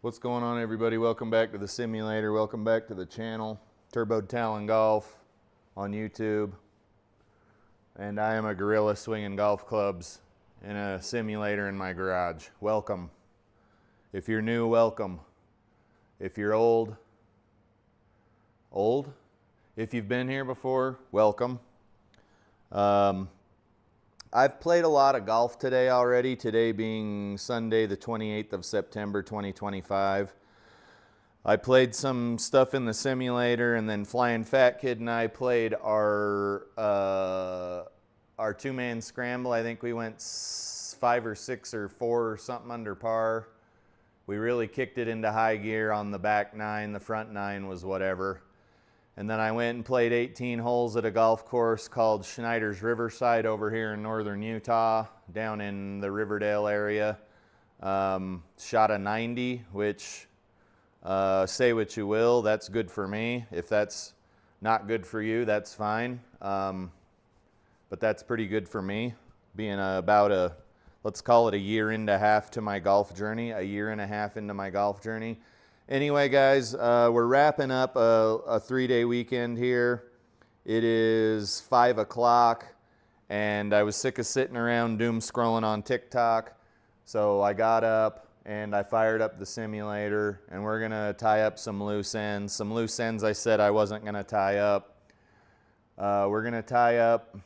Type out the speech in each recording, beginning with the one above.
What's going on, everybody? Welcome back to the simulator. Welcome back to the channel, Turbo Talon Golf on YouTube. And I am a gorilla swinging golf clubs in a simulator in my garage. Welcome. If you're new, welcome. If you're old, if you've been here before, welcome. I've played a lot of golf today already, today being Sunday the 28th of September 2025. I played some stuff in the simulator, and then Flying Fat Kid and I played our two-man scramble. I think we went 5 or 6 or 4 or something under par. We really kicked it into high gear on the back 9. The front 9 was whatever. And then I went and played 18 holes at a golf course called Schneider's Riverside over here in northern Utah, down in the Riverdale area. Shot a 90, which, say what you will, that's good for me. If that's not good for you, that's fine. But that's pretty good for me, being about let's call it a year and a half to my golf journey, a year and a half into my golf journey. Anyway, guys, we're wrapping up a 3-day weekend here. It is 5 o'clock, and I was sick of sitting around doom scrolling on TikTok. So I got up and I fired up the simulator, and we're gonna tie up some loose ends. Some loose ends I said I wasn't gonna tie up. We're gonna tie up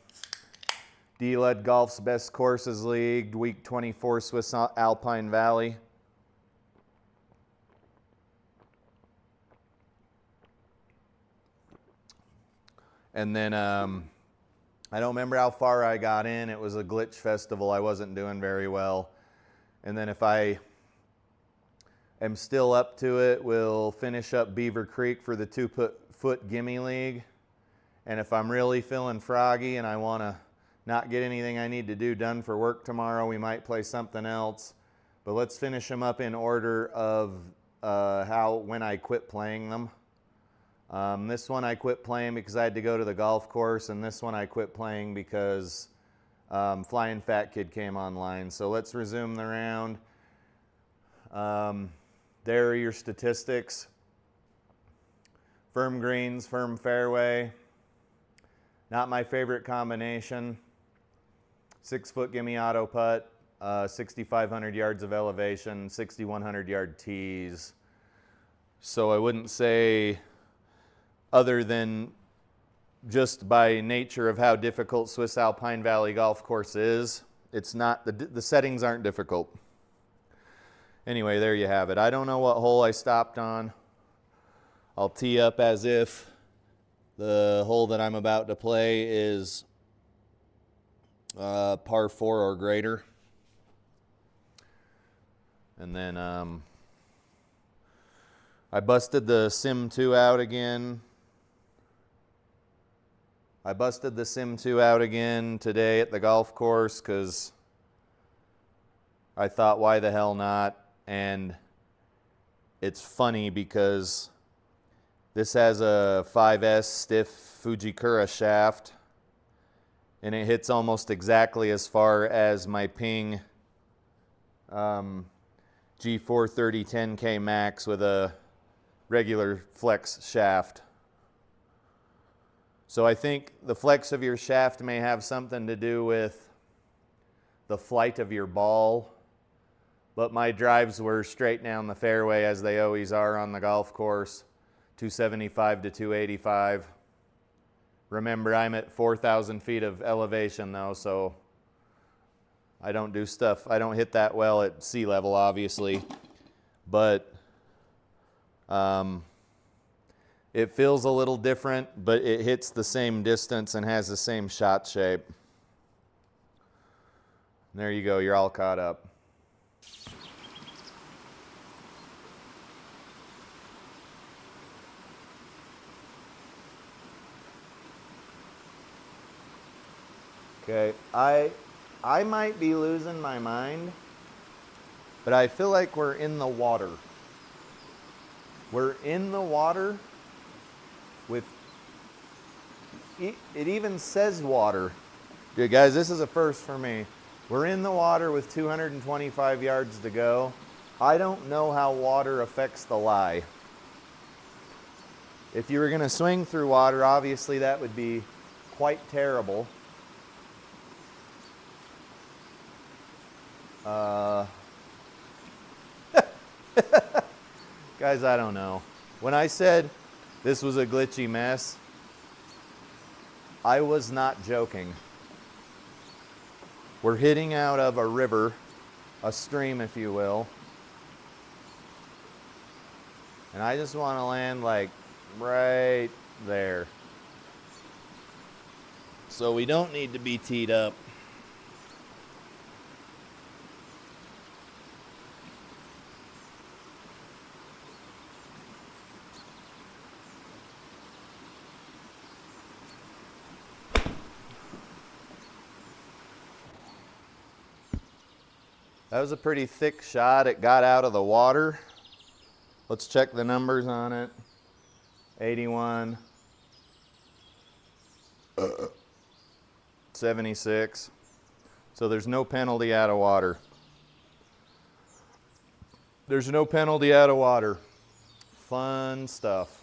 D-Lud Golf's Best Courses League, Week 24, Swiss Alpine Valley. And then I don't remember how far I got in. It was a glitch festival. I wasn't doing very well. And then if I am still up to it, we'll finish up Beaver Creek for the 2-foot Gimme League. And if I'm really feeling froggy and I want to not get anything I need to do done for work tomorrow, we might play something else. But let's finish them up in order of when I quit playing them. This one I quit playing because I had to go to the golf course, and this one I quit playing because Flying Fat Kid came online. So let's resume the round. There are your statistics. Firm greens, firm fairway. Not my favorite combination. 6-foot gimme auto putt, 6,500 yards of elevation, 6,100 yard tees. So I wouldn't say, other than just by nature of how difficult Swiss Alpine Valley Golf Course is, it's not, the settings aren't difficult. Anyway, there you have it. I don't know what hole I stopped on. I'll tee up as if the hole that I'm about to play is par 4 or greater. And then I busted the Sim 2 out again. I busted the Sim 2 out again today at the golf course because I thought, why the hell not? And it's funny because this has a 5S stiff Fujikura shaft, and it hits almost exactly as far as my Ping G430-10K Max with a regular flex shaft. So I think the flex of your shaft may have something to do with the flight of your ball, but my drives were straight down the fairway, as they always are on the golf course, 275 to 285. Remember, I'm at 4,000 feet of elevation though, so I don't do stuff, I don't hit that well at sea level, obviously, but it feels a little different, but it hits the same distance and has the same shot shape. And there you go, you're all caught up. Okay, I might be losing my mind, but I feel like we're in the water. We're in the water with, it even says water. Dude, guys, this is a first for me. We're in the water with 225 yards to go, I don't know how water affects the lie. If you were going to swing through water, obviously that would be quite terrible. Guys, I don't know. When I said this was a glitchy mess, I was not joking. We're hitting out of a river, a stream if you will, and I just want to land like right there. So we don't need to be teed up. That was a pretty thick shot. It got out of the water. Let's check the numbers on it. 81. 76. So there's no penalty out of water. There's no penalty out of water. Fun stuff.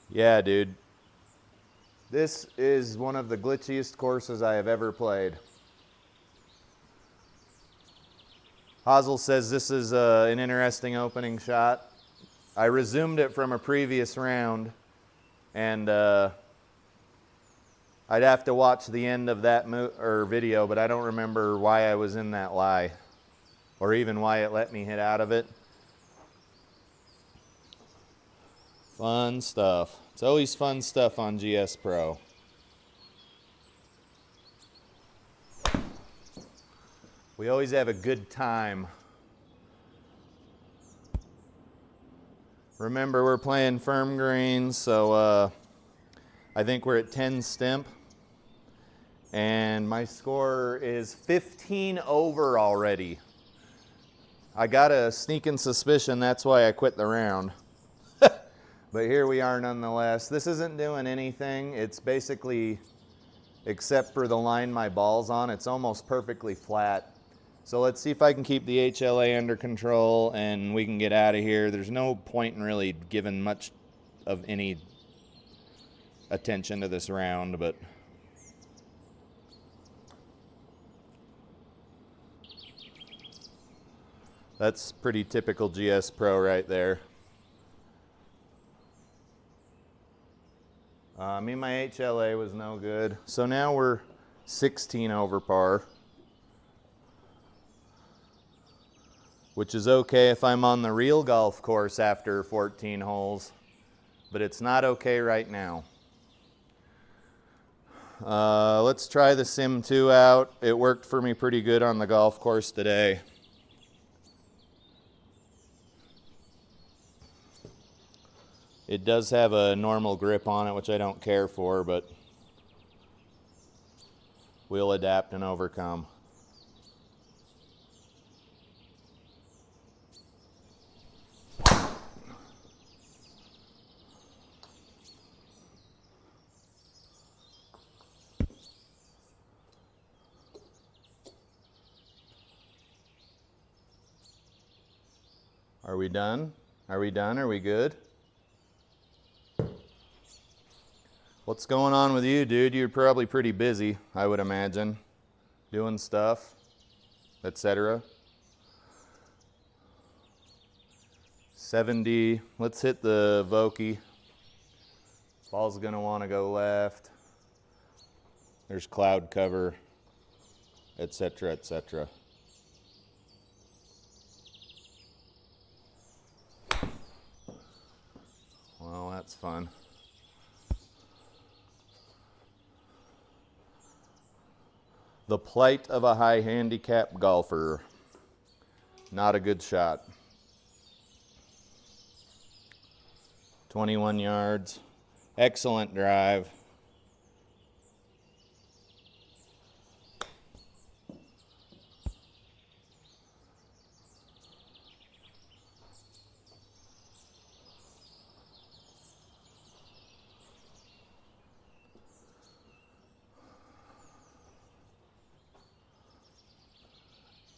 Yeah, dude. This is one of the glitchiest courses I have ever played. Hazel says this is an interesting opening shot. I resumed it from a previous round, and I'd have to watch the end of that video, but I don't remember why I was in that lie, or even why it let me hit out of it. Fun stuff. It's always fun stuff on GS Pro. We always have a good time. Remember, we're playing firm greens, so I think we're at 10 stimp. And my score is 15 over already. I got a sneaking suspicion that's why I quit the round. But here we are nonetheless. This isn't doing anything. It's basically, except for the line my ball's on, it's almost perfectly flat. So let's see if I can keep the HLA under control and we can get out of here. There's no point in really giving much of any attention to this round, but that's pretty typical GS Pro right there. My HLA was no good. So now we're 16 over par, which is okay if I'm on the real golf course after 14 holes, but it's not okay right now. Let's try the Sim 2 out. It worked for me pretty good on the golf course today. It does have a normal grip on it, which I don't care for, but we'll adapt and overcome. Are we done? Are we done? Are we good? What's going on with you, dude? You're probably pretty busy, I would imagine, doing stuff, etc. 70. Let's hit the Vokey. Ball's going to want to go left. There's cloud cover, etc., etc. Well, that's fun. The plight of a high handicap golfer. Not a good shot. 21 yards. Excellent drive.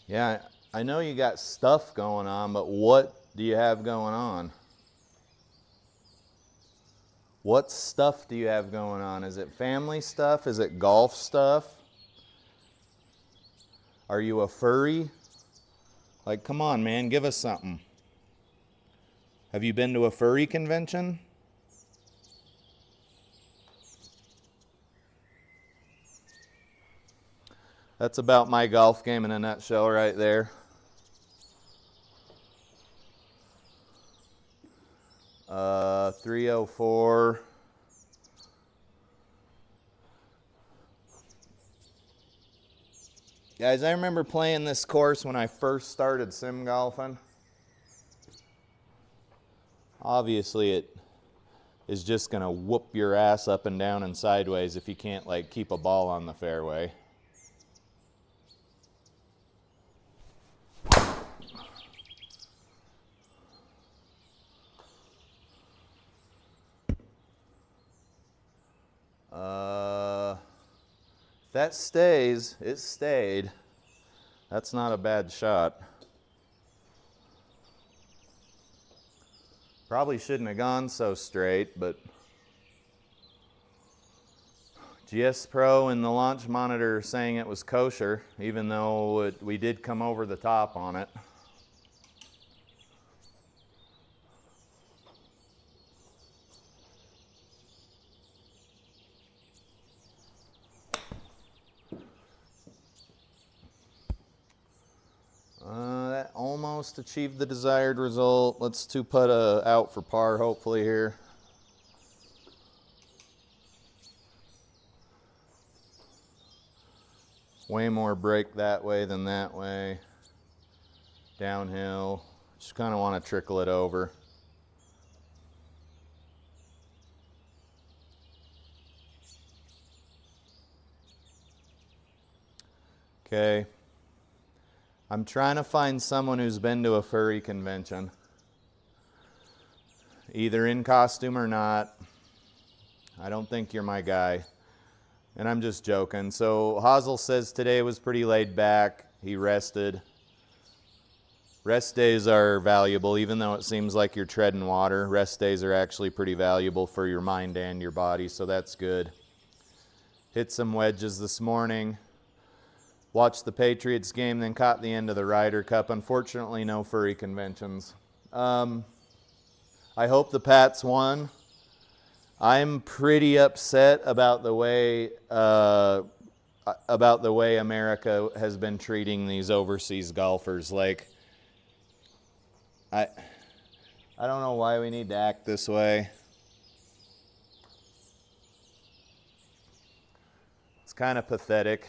Yeah, I know you got stuff going on, but what do you have going on? What stuff do you have going on? Is it family stuff? Is it golf stuff? Are you a furry? Like, come on, man, give us something. Have you been to a furry convention? That's about my golf game in a nutshell right there. Uh, 304. Guys, I remember playing this course when I first started sim golfing. Obviously, it is just going to whoop your ass up and down and sideways if you can't, like, keep a ball on the fairway. If that stays, it stayed. That's not a bad shot. Probably shouldn't have gone so straight, but GSPro and the launch monitor are saying it was kosher, even though we did come over the top on it. That almost achieved the desired result. Let's two-putt out for par, hopefully, here. Way more break that way than that way. Downhill. Just kind of want to trickle it over. Okay. I'm trying to find someone who's been to a furry convention, either in costume or not. I don't think you're my guy. And I'm just joking. So Hazel says today was pretty laid back. He rested. Rest days are valuable, even though it seems like you're treading water. Rest days are actually pretty valuable for your mind and your body, so that's good. Hit some wedges this morning. Watched the Patriots game, then caught the end of the Ryder Cup. Unfortunately, no furry conventions. I hope the Pats won. I'm pretty upset about the way America has been treating these overseas golfers. Like, I don't know why we need to act this way. It's kind of pathetic.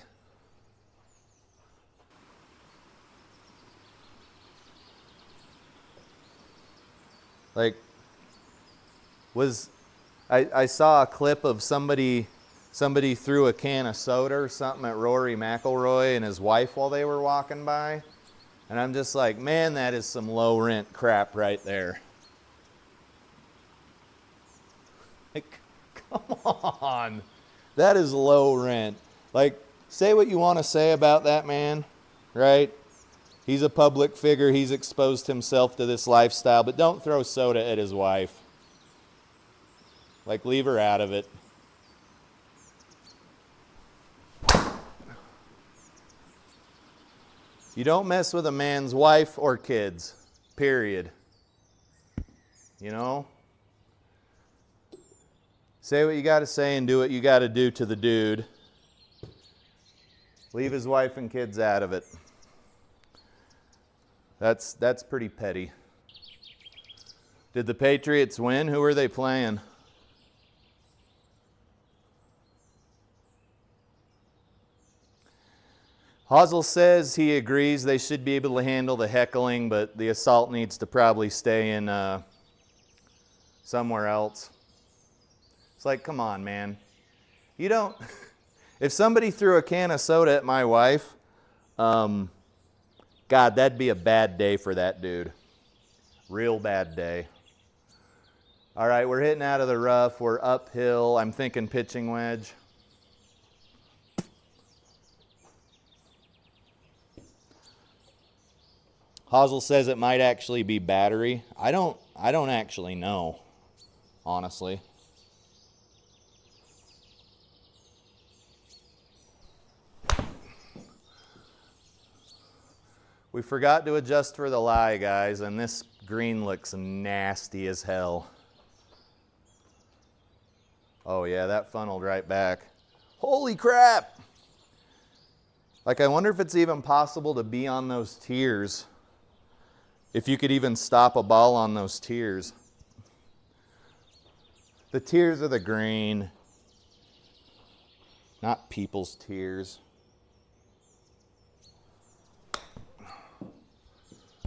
Like, I saw a clip of somebody threw a can of soda or something at Rory McIlroy and his wife while they were walking by. And I'm just like, man, that is some low rent crap right there. Like, come on. That is low rent. Like, say what you want to say about that man, right? He's a public figure. He's exposed himself to this lifestyle, but don't throw soda at his wife. Like, leave her out of it. You don't mess with a man's wife or kids, period. You know? Say what you got to say and do what you got to do to the dude. Leave his wife and kids out of it. That's pretty petty. Did the Patriots win? Who are they playing? Hazel says he agrees they should be able to handle the heckling, but the assault needs to probably stay in somewhere else. It's like, come on, man. You don't... If somebody threw a can of soda at my wife, God, that'd be a bad day for that dude. Real bad day. All right, we're hitting out of the rough. We're uphill. I'm thinking pitching wedge. Hazel says it might actually be battery. I don't actually know, honestly. We forgot to adjust for the lie, guys, and this green looks nasty as hell. Oh yeah, that funneled right back. Holy crap! Like, I wonder if it's even possible to be on those tiers. If you could even stop a ball on those tiers. The tiers are the green, not people's tiers.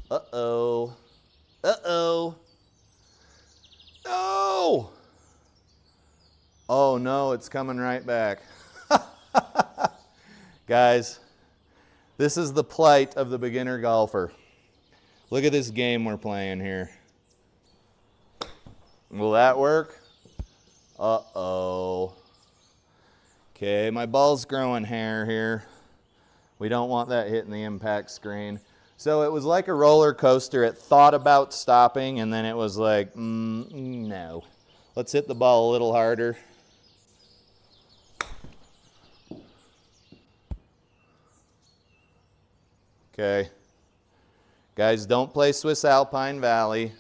Uh-oh. Uh-oh. No! Oh no, it's coming right back. Guys, this is the plight of the beginner golfer. Look at this game we're playing here. Will that work? Uh-oh. Okay, my ball's growing hair here. We don't want that hitting the impact screen. So it was like a roller coaster. It thought about stopping, and then it was like, no. Let's hit the ball a little harder. Okay. Guys, don't play Swiss Alpine Valley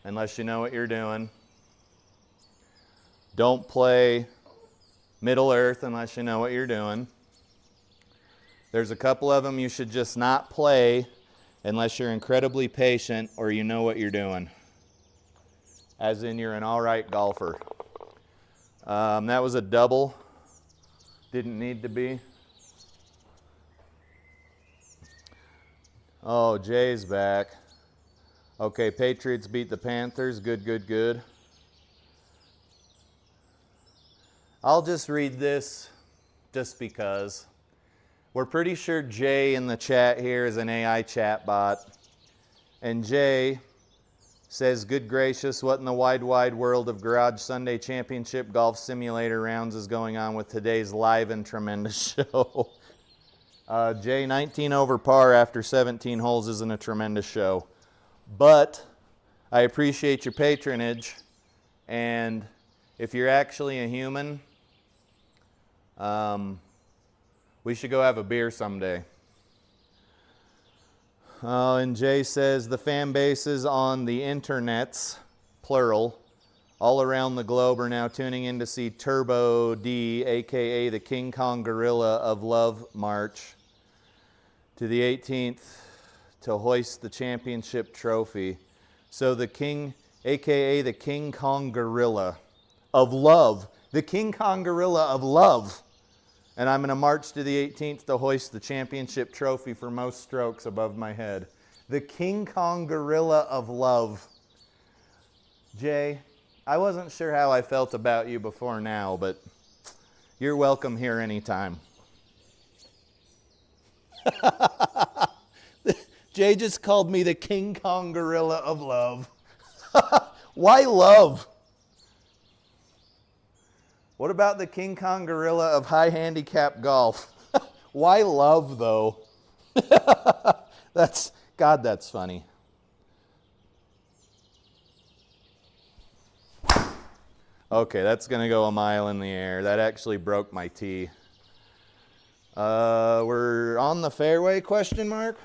unless you know what you're doing. Don't play Middle Earth unless you know what you're doing. There's a couple of them you should just not play unless you're incredibly patient or you know what you're doing. As in, you're an all right golfer. That was a double. Didn't need to be. Oh, Jay's back. Okay, Patriots beat the Panthers. Good, good, good. I'll just read this just because. We're pretty sure Jay in the chat here is an AI chat bot. And Jay says, good gracious, what in the wide, wide world of Garage Sunday Championship Golf Simulator rounds is going on with today's live and tremendous show? Jay, 19 over par after 17 holes isn't a tremendous show. But I appreciate your patronage. And if you're actually a human, we should go have a beer someday. And Jay says, the fan bases on the internets, plural, all around the globe are now tuning in to see Turbo D, a.k.a. the King Kong Gorilla of Love, march to the 18th to hoist the championship trophy. So the King, a.k.a. the King Kong Gorilla of Love, the King Kong Gorilla of Love. And I'm going to march to the 18th to hoist the championship trophy for most strokes above my head. The King Kong Gorilla of Love. Jay, I wasn't sure how I felt about you before now, but you're welcome here anytime. Jay just called me the King Kong Gorilla of Love. Why love? What about the King Kong Gorilla of high handicap golf? Why love, though? God, that's funny. Okay, that's going to go a mile in the air. That actually broke my tee. We're on the fairway, question mark?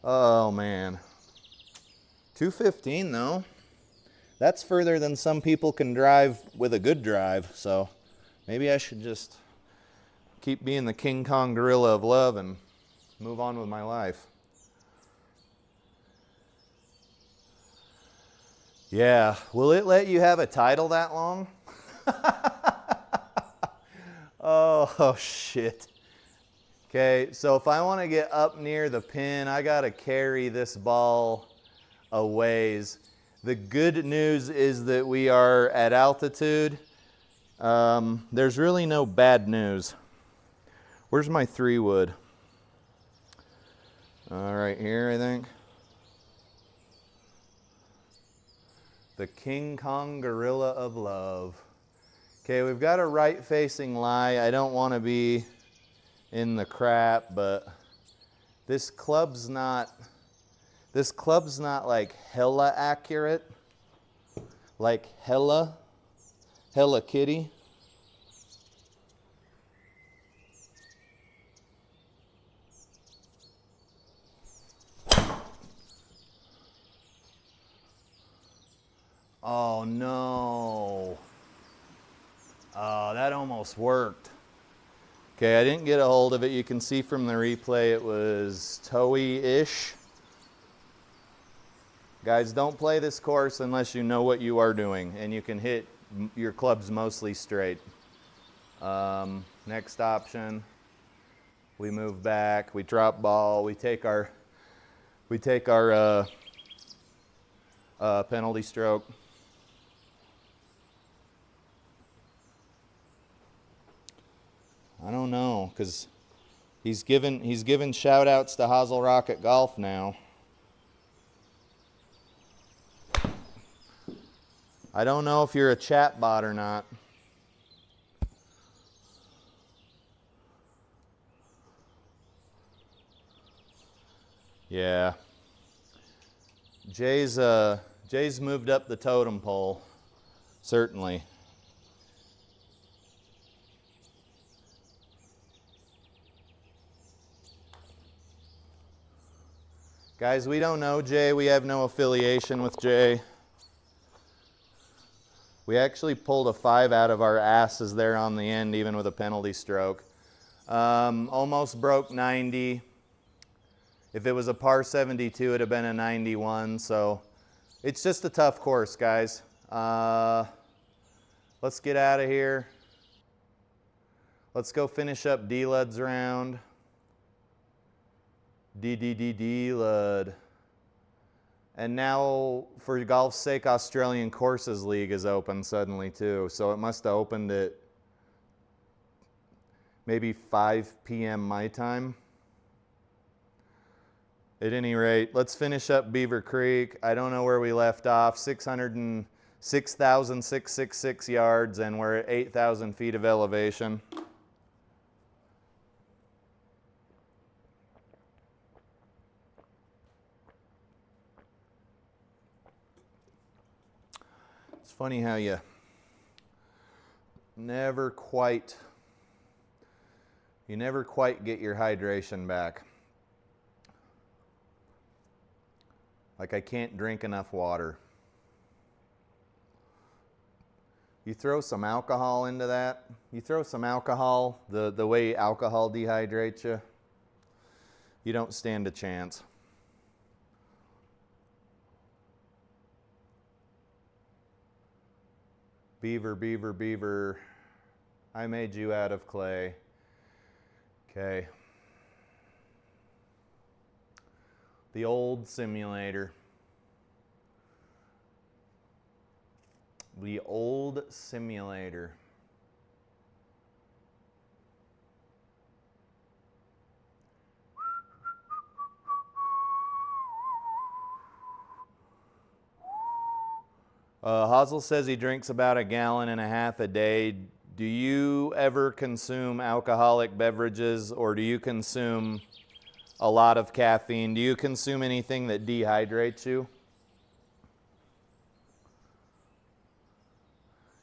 Oh, man. 215 though. That's further than some people can drive with a good drive, so maybe I should just keep being the King Kong Gorilla of Love and move on with my life. Yeah, will it let you have a title that long? Oh shit. Okay, so if I want to get up near the pin, I gotta carry this ball a ways. The good news is that we are at altitude. There's really no bad news. Where's my 3-wood? Right here, I think. The King Kong Gorilla of Love. Okay, we've got a right-facing lie. I don't want to be in the crap, but this club's not like hella accurate, like hella kitty. Oh no. Oh, that almost worked. Okay, I didn't get a hold of it. You can see from the replay it was toey-ish. Guys, don't play this course unless you know what you are doing and you can hit your clubs mostly straight. Next option, we move back, we drop ball, we take our penalty stroke. I don't know, because he's given shout outs to Hazel Rocket Golf now. I don't know if you're a chat bot or not. Yeah. Jay's moved up the totem pole, certainly. Guys, we don't know Jay. We have no affiliation with Jay. We actually pulled a 5 out of our asses there on the end, even with a penalty stroke. Almost broke 90. If it was a par 72, it would have been a 91. So it's just a tough course, guys. Let's get out of here. Let's go finish up D-Lud's round. D-Lud. And now, for golf's sake, Australian Courses League is open suddenly too. So it must have opened at maybe 5 p.m. my time. At any rate, let's finish up Beaver Creek. I don't know where we left off. 606,666 yards, and we're at 8,000 feet of elevation. It's funny how you never quite get your hydration back. Like, I can't drink enough water. You throw some alcohol into that. You throw some alcohol, the way alcohol dehydrates you, you don't stand a chance. Beaver, beaver, beaver, I made you out of clay. Okay. The old simulator. The old simulator. Hazel says he drinks about 1.5 gallons a day. Do you ever consume alcoholic beverages, or do you consume a lot of caffeine? Do you consume anything that dehydrates you?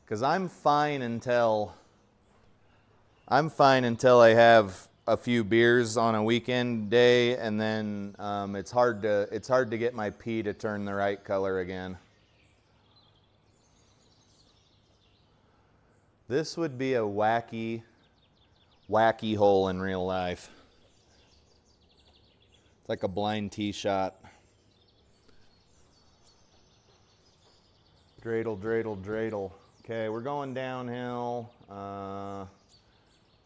Because I'm fine until I have a few beers on a weekend day, and then it's hard to get my pee to turn the right color again. This would be a wacky hole in real life. It's like a blind tee shot. Dreidel, dreidel, dreidel. Okay, we're going downhill.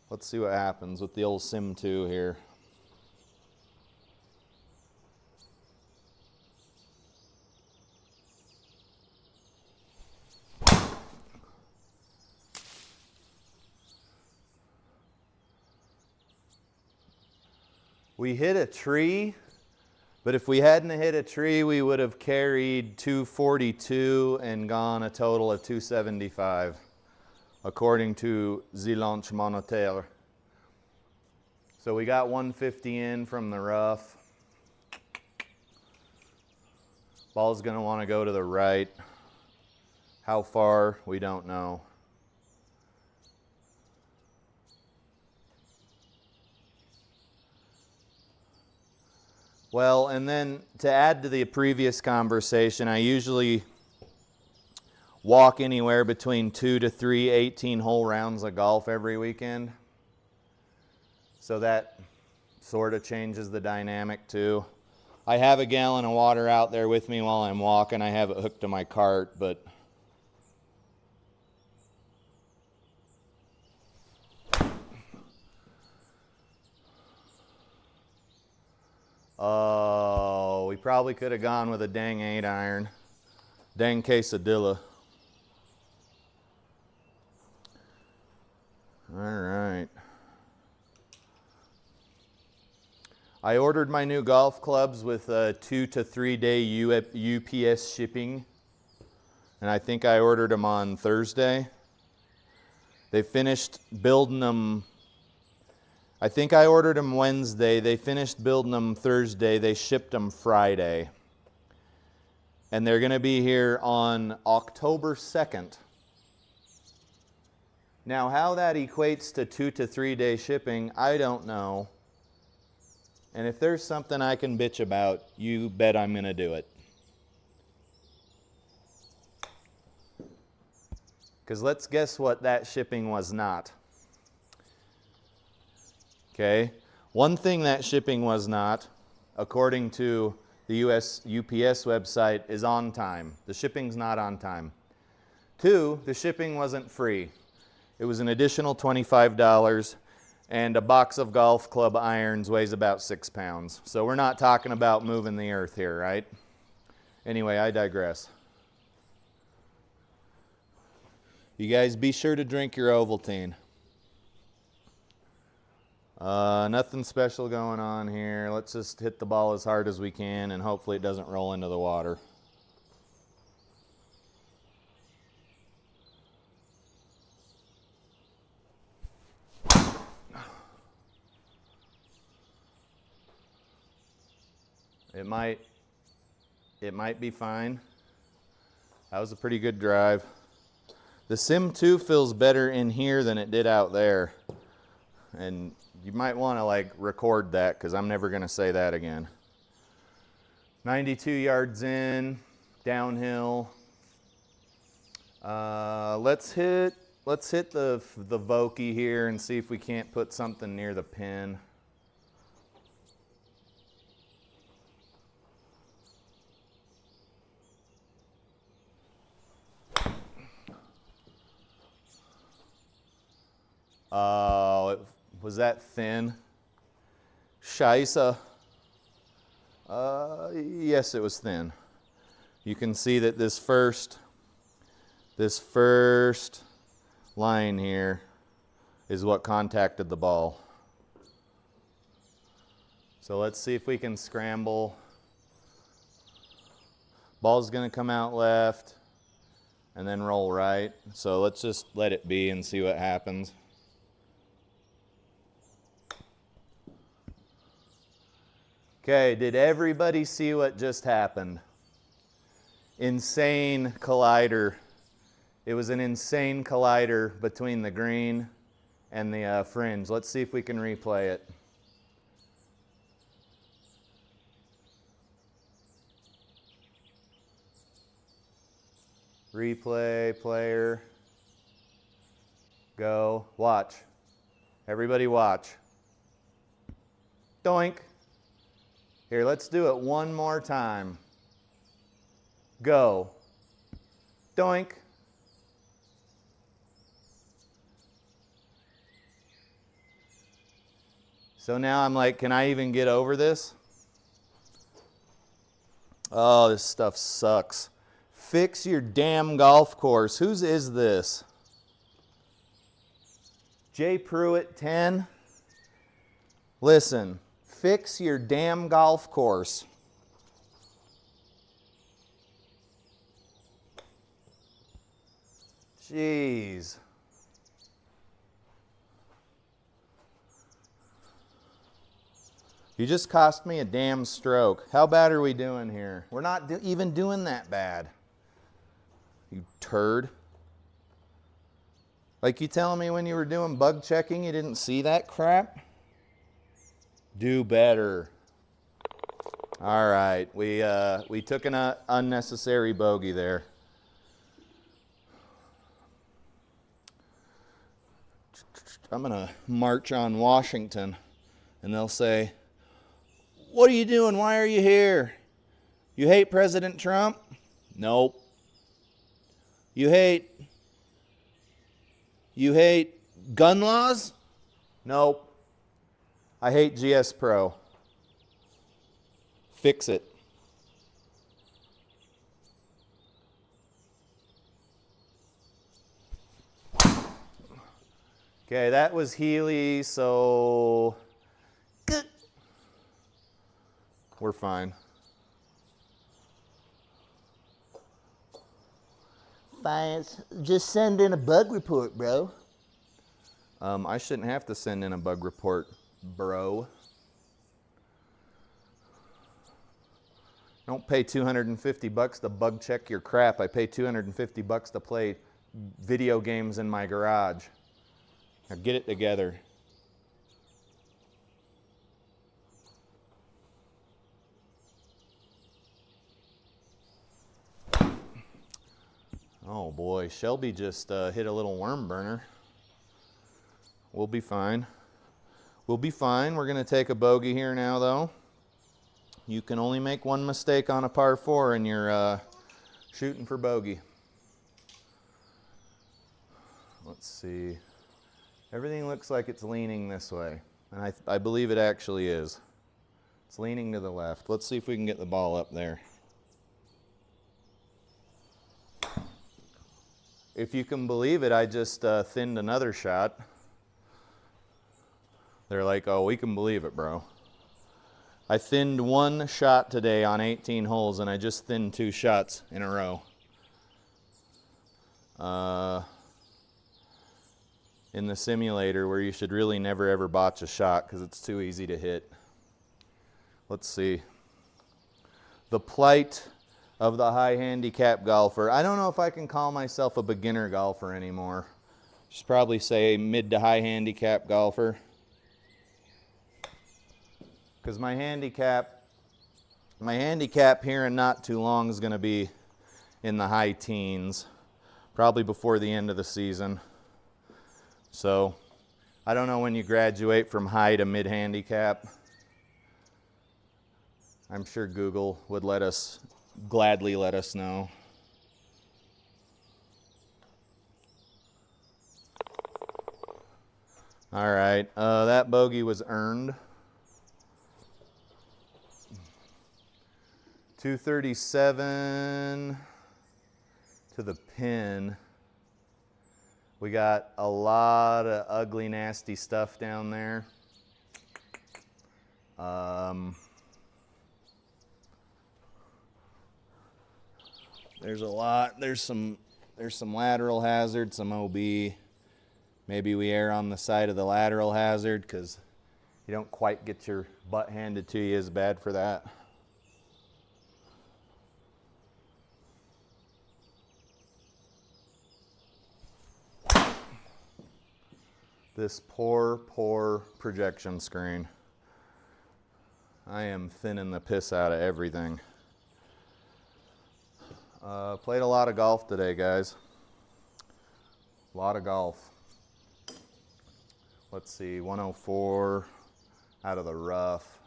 Let's see what happens with the old Sim 2 here. We hit a tree, but if we hadn't hit a tree, we would have carried 242 and gone a total of 275, according to the launch moniteur. So we got 150 in from the rough. Ball's gonna wanna go to the right. How far, we don't know. Well, and then to add to the previous conversation, I usually walk anywhere between 2 to 3 18-hole rounds of golf every weekend. So that sort of changes the dynamic too. I have a gallon of water out there with me while I'm walking. I have it hooked to my cart, but oh, we probably could have gone with a dang 8-iron. Dang quesadilla. All right. I ordered my new golf clubs with a 2 to 3 day UPS shipping, and I think I ordered them on Thursday. They finished building them, I think I ordered them Wednesday. They finished building them Thursday. They shipped them Friday. And they're going to be here on October 2nd. Now, how that equates to 2 to 3 day shipping, I don't know. And if there's something I can bitch about, you bet I'm going to do it. Because let's guess what that shipping was not. Okay, one thing that shipping was not, according to the US UPS website, is on time. The shipping's not on time. 2, the shipping wasn't free. It was an additional $25, and a box of golf club irons weighs about 6 pounds. So we're not talking about moving the earth here, right? Anyway, I digress. You guys be sure to drink your Ovaltine. Nothing special going on here. Let's just hit the ball as hard as we can and hopefully it doesn't roll into the water. It might be fine. That was a pretty good drive. The Sim 2 feels better in here than it did out there. And you might want to like record that because I'm never going to say that again. 92 yards in, downhill. Let's hit the Vokey here and see if we can't put something near the pin. Oh, was that thin? Scheisse. Yes, it was thin. You can see that this first line here is what contacted the ball. So let's see if we can scramble. Ball's going to come out left and then roll right. So let's just let it be and see what happens. Okay, did everybody see what just happened? Insane collider. It was an insane collider between the green and the fringe. Let's see if we can replay it. Replay, player. Go. Watch. Everybody watch. Doink. Here, let's do it one more time. Go. Doink. So now I'm like, can I even get over this? Oh, this stuff sucks. Fix your damn golf course. Whose is this? J. Pruitt 10? Listen. Fix your damn golf course. Jeez. You just cost me a damn stroke. How bad are we doing here? We're not even doing that bad. You turd. Like you telling me when you were doing bug checking you didn't see that crap? Do better. All right, we took an unnecessary bogey there. I'm gonna march on Washington and they'll say, "What are you doing? Why are you here? You hate President Trump?" Nope. You hate gun laws? Nope. I hate SIGPRO. Fix it. Okay, that was Healy, so good. We're fine. Fine. Just send in a bug report, bro. I shouldn't have to send in a bug report, bro. I don't pay $250 to bug check your crap. I pay $250 to play video games in my garage. Now get it together. Oh boy, Shelby just hit a little worm burner. We'll be fine. We'll be fine. We're going to take a bogey here now, though. You can only make one mistake on a par 4 and you're shooting for bogey. Let's see. Everything looks like it's leaning this way, and I believe it actually is. It's leaning to the left. Let's see if we can get the ball up there. If you can believe it, I just thinned another shot. They're like, "Oh, we can believe it, bro." I thinned one shot today on 18 holes, and I just thinned 2 shots in a row. In the simulator, where you should really never ever botch a shot because it's too easy to hit. Let's see. The plight of the high handicap golfer. I don't know if I can call myself a beginner golfer anymore. Just probably say mid to high handicap golfer. Because my handicap here in not too long is going to be in the high teens, probably before the end of the season. So I don't know when you graduate from high to mid handicap. I'm sure Google would gladly let us know. All right, that bogey was earned. 237 to the pin. We got a lot of ugly, nasty stuff down there. There's a lot. There's some lateral hazard, some OB. Maybe we err on the side of the lateral hazard because you don't quite get your butt handed to you as bad for that. This poor projection screen. I am thinning the piss out of everything. Played a lot of golf today, guys. A lot of golf. Let's see, 104 out of the rough,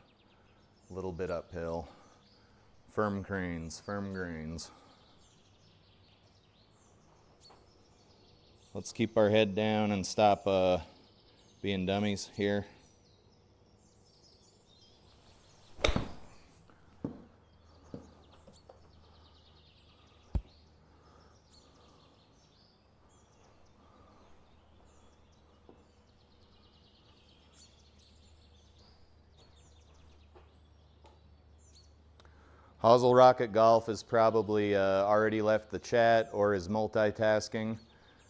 a little bit uphill. Firm greens, firm greens. Let's keep our head down and stop being dummies here. Hosel Rocket Golf has probably already left the chat or is multitasking,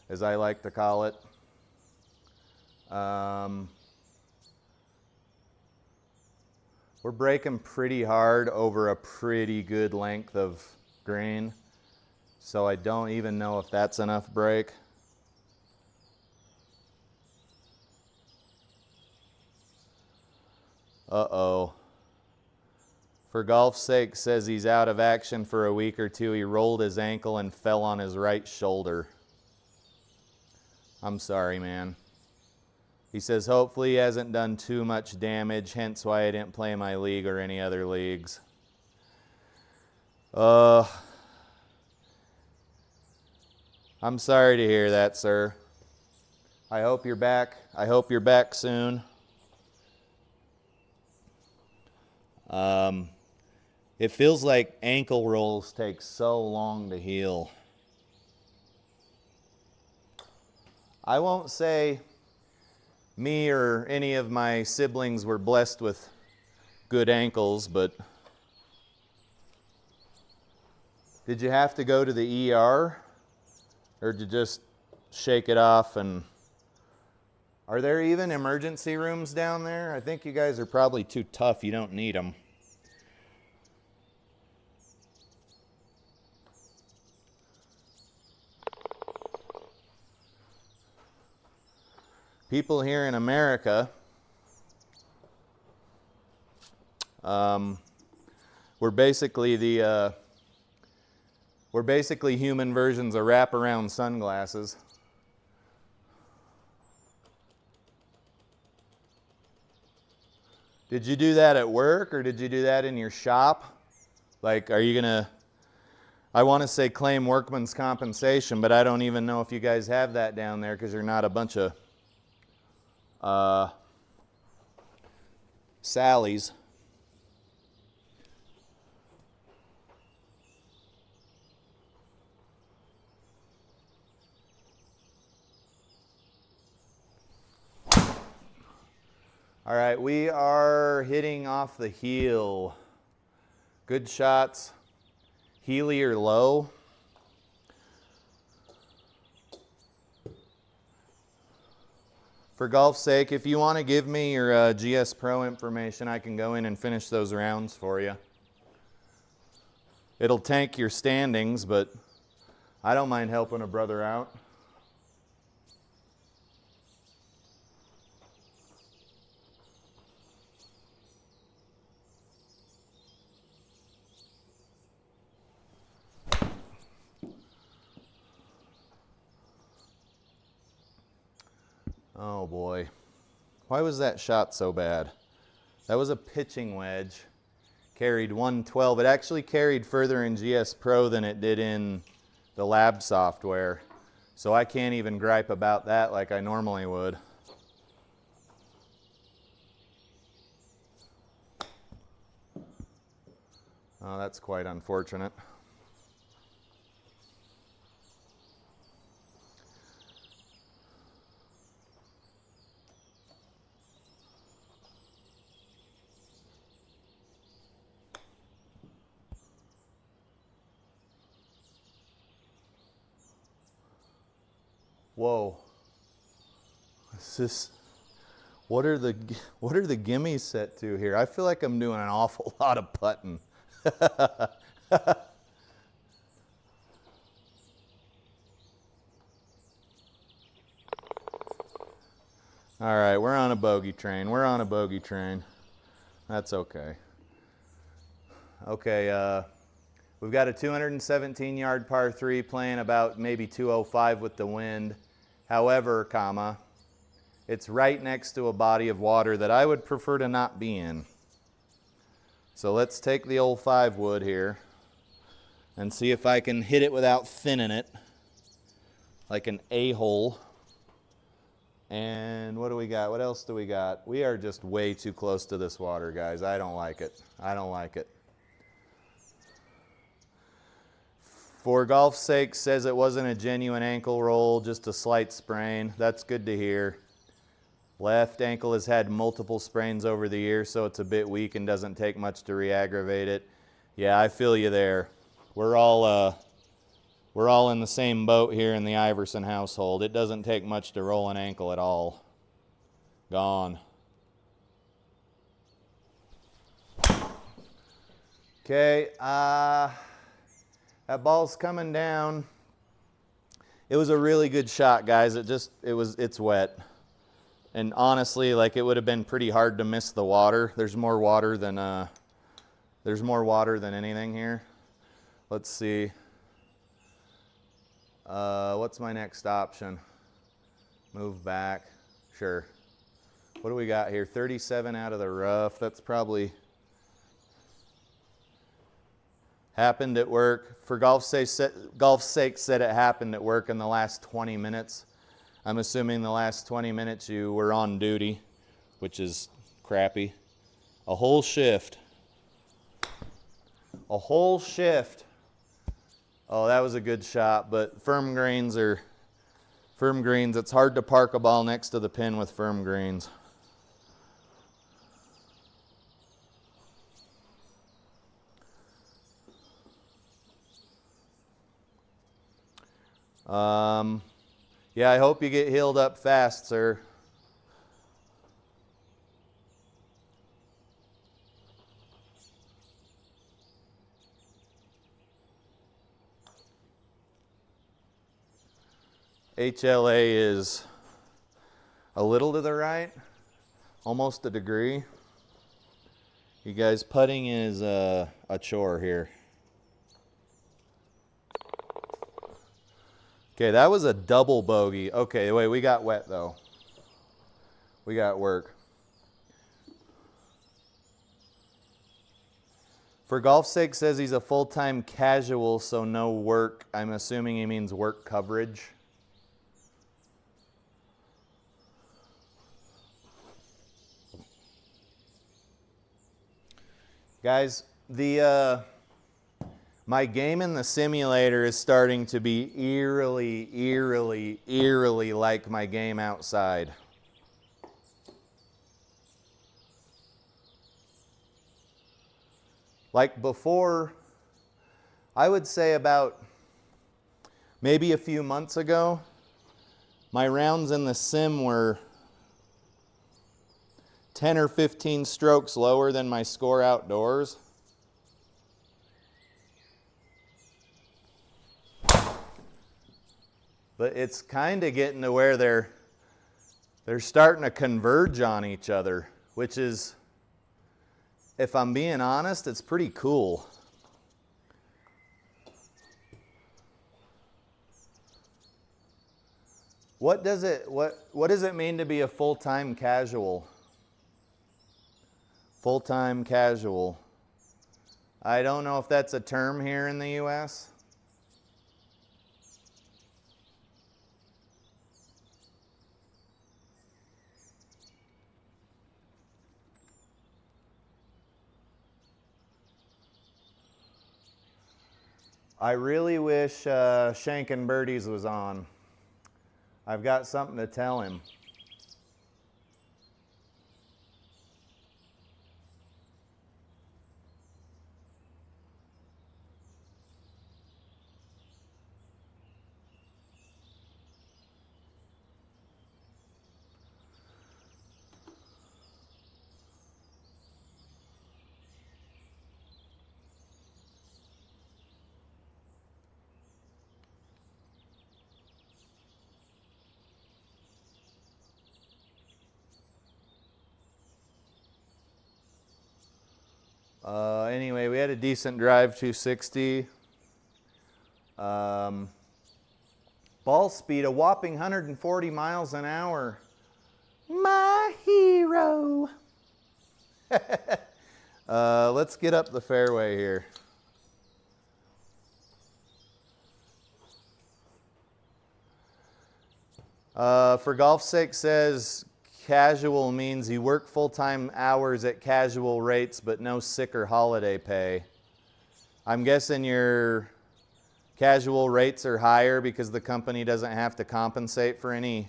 as I like to call it. We're breaking pretty hard over a pretty good length of grain. So I don't even know if that's enough break. Uh-oh. For golf's sake says he's out of action for a week or two. He rolled his ankle and fell on his right shoulder. I'm sorry, man. He says hopefully he hasn't done too much damage, hence why I didn't play my league or any other leagues. I'm sorry to hear that, sir. I hope you're back. I hope you're back soon. It feels like ankle rolls take so long to heal. I won't say me or any of my siblings were blessed with good ankles, but did you have to go to the ER? Or did you just shake it off? And are there even emergency rooms down there? I think you guys are probably too tough. You don't need them. People here in America, we're basically human versions of wraparound sunglasses. Did you do that at work or did you do that in your shop? Like, are you gonna, I want to say claim workman's compensation, but I don't even know if you guys have that down there because you're not a bunch of Sally's. All right, we are hitting off the heel. Good shots. Heely or low. For golf's sake, if you want to give me your GS Pro information, I can go in and finish those rounds for you. It'll tank your standings, but I don't mind helping a brother out. Oh boy, why was that shot so bad? That was a pitching wedge. Carried 112. It actually carried further in GS Pro than it did in the lab software. So I can't even gripe about that like I normally would. Oh, that's quite unfortunate. Whoa. This is, what are the gimmies set to here? I feel like I'm doing an awful lot of putting. All right, we're on a bogey train. We're on a bogey train. That's okay. Okay, we've got a 217-yard par 3 playing about maybe 205 with the wind. However, comma, it's right next to a body of water that I would prefer to not be in. So let's take the old 5 wood here and see if I can hit it without thinning it like an a-hole. And what do we got? What else do we got? We are just way too close to this water, guys. I don't like it. I don't like it. For golf's sake, says it wasn't a genuine ankle roll, just a slight sprain. That's good to hear. Left ankle has had multiple sprains over the years, so it's a bit weak and doesn't take much to re-aggravate it. Yeah, I feel you there. We're all in the same boat here in the Iverson household. It doesn't take much to roll an ankle at all. Gone. Okay, that ball's coming down. It was a really good shot, guys. It's wet. And honestly, like, it would have been pretty hard to miss the water. There's more water than anything here. Let's see. What's my next option? Move back. Sure. What do we got here? 37 out of the rough. That's probably happened at work. For golf's sake, said it happened at work in the last 20 minutes. I'm assuming the last 20 minutes you were on duty, which is crappy. A whole shift. A whole shift. Oh, that was a good shot, but firm greens. It's hard to park a ball next to the pin with firm greens. Yeah, I hope you get healed up fast, sir. HLA is a little to the right, almost a degree. You guys, putting is a chore here. Okay, that was a double bogey. Okay, wait, we got wet though. We got work. For golf's sake says he's a full-time casual, so no work. I'm assuming he means work coverage. Guys, my game in the simulator is starting to be eerily like my game outside. Like before, I would say about maybe a few months ago, my rounds in the sim were 10 or 15 strokes lower than my score outdoors. But it's kind of getting to where they're starting to converge on each other, which is, if I'm being honest, it's pretty cool. What does it mean to be a full-time casual? Full-time casual. I don't know if that's a term here in the US. I really wish Shankin' Birdies was on. I've got something to tell him. Anyway, we had a decent drive, 260. Ball speed, a whopping 140 miles an hour. My hero. Let's get up the fairway here. For golf's sake says, casual means you work full-time hours at casual rates, but no sick or holiday pay. I'm guessing your casual rates are higher because the company doesn't have to compensate for any.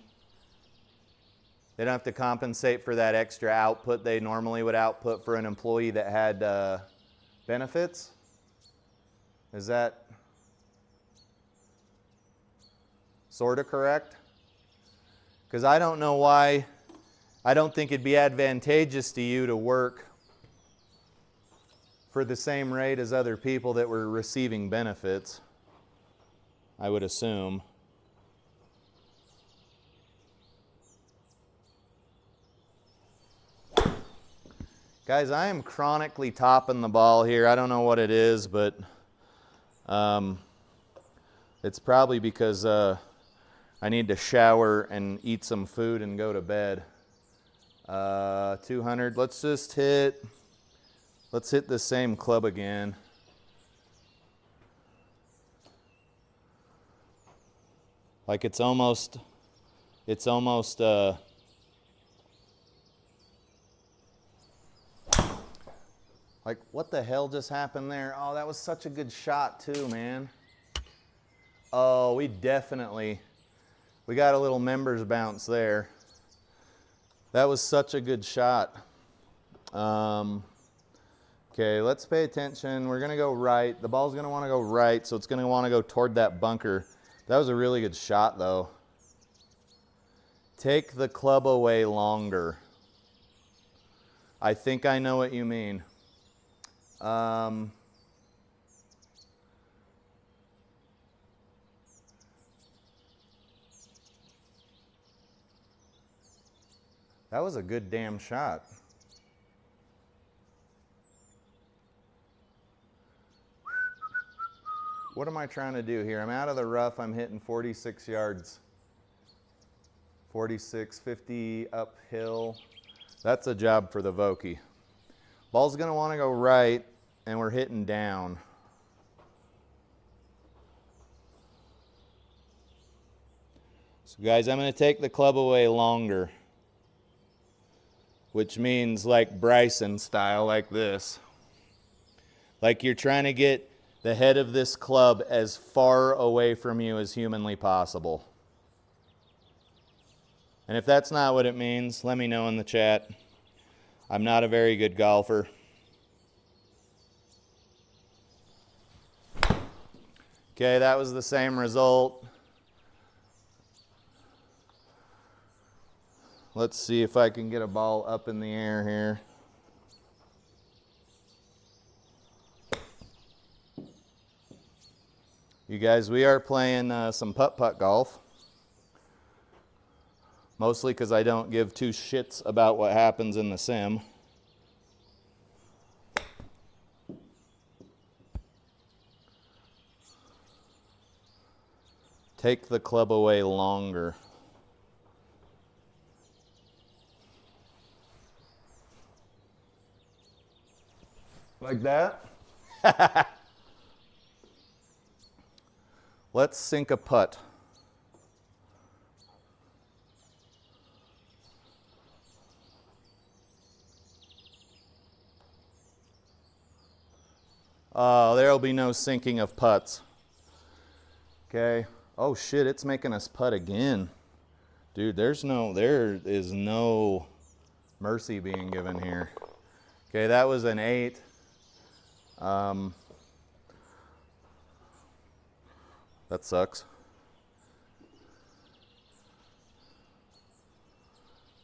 They don't have to compensate for that extra output they normally would output for an employee that had benefits. Is that sort of correct? Because I don't know why. I don't think it'd be advantageous to you to work for the same rate as other people that were receiving benefits, I would assume. Guys, I am chronically topping the ball here. I don't know what it is, but it's probably because I need to shower and eat some food and go to bed. 200, let's hit the same club again. Like it's almost like what the hell just happened there? Oh, that was such a good shot too, man. Oh, we got a little members bounce there. That was such a good shot. Okay, let's pay attention. We're gonna go right. The ball's gonna wanna go right, so it's gonna wanna go toward that bunker. That was a really good shot though. Take the club away longer. I think I know what you mean. That was a good damn shot. What am I trying to do here? I'm out of the rough. I'm hitting 46 yards. 46, 50 uphill. That's a job for the Vokey. Ball's going to want to go right, and we're hitting down. So guys, I'm going to take the club away longer, which means like Bryson style, like this. Like you're trying to get the head of this club as far away from you as humanly possible. And if that's not what it means, let me know in the chat. I'm not a very good golfer. Okay, that was the same result. Let's see if I can get a ball up in the air here. You guys, we are playing some putt-putt golf. Mostly because I don't give two shits about what happens in the sim. Take the club away longer. Like that? Let's sink a putt. There'll be no sinking of putts. Okay. Oh shit, it's making us putt again. Dude, there is no mercy being given here. Okay, that was an 8. That sucks.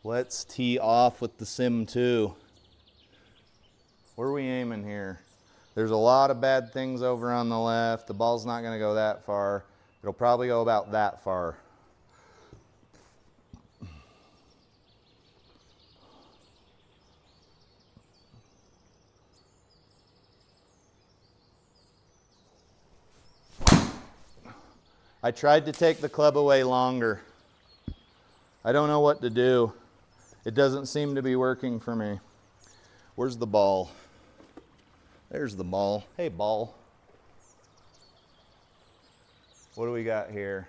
Let's tee off with the Sim 2. Where are we aiming here? There's a lot of bad things over on the left. The ball's not going to go that far. It'll probably go about that far. I tried to take the club away longer. I don't know what to do. It doesn't seem to be working for me. Where's the ball? There's the ball. Hey, ball. What do we got here?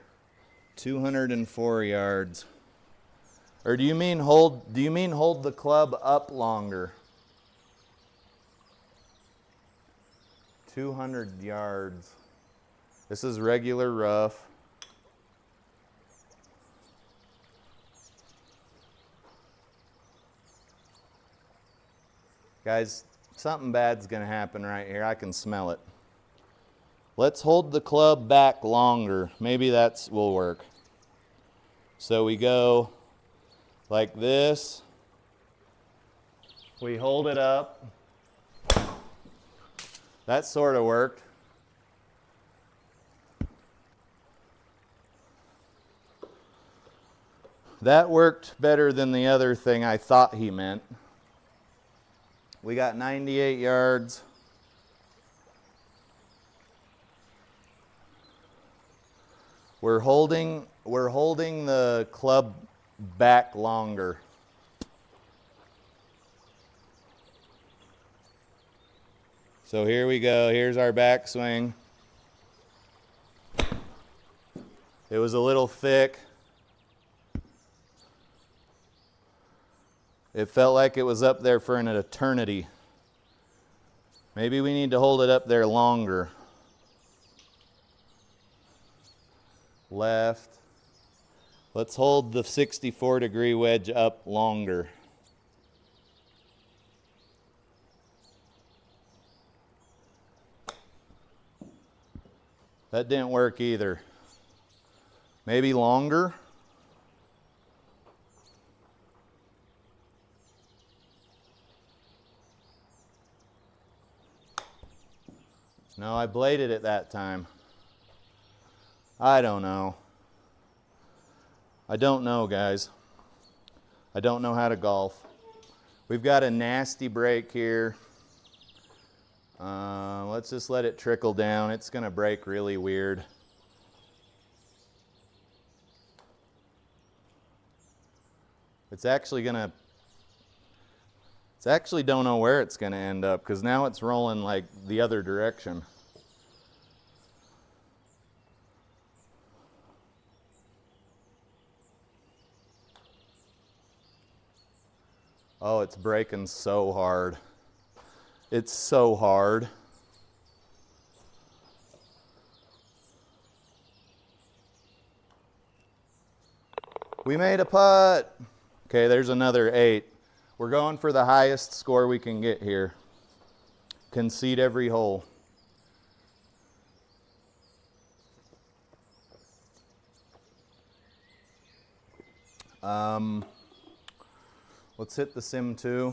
204 yards. Or do you mean hold the club up longer? 200 yards. This is regular rough. Guys, something bad's gonna happen right here. I can smell it. Let's hold the club back longer. Maybe will work. So we go like this. We hold it up. That sort of worked. That worked better than the other thing I thought he meant. We got 98 yards. We're holding the club back longer. So here we go. Here's our backswing. It was a little thick. It felt like it was up there for an eternity. Maybe we need to hold it up there longer. Left. Let's hold the 64-degree wedge up longer. That didn't work either. Maybe longer. No, I bladed it that time. I don't know. I don't know, guys. I don't know how to golf. We've got a nasty break here. Let's just let it trickle down. It's going to break really weird. It's actually don't know where it's going to end up because now it's rolling like the other direction. Oh, it's breaking so hard. It's so hard. We made a putt. Okay, there's another 8. We're going for the highest score we can get here. Concede every hole. Let's hit the Sim 2.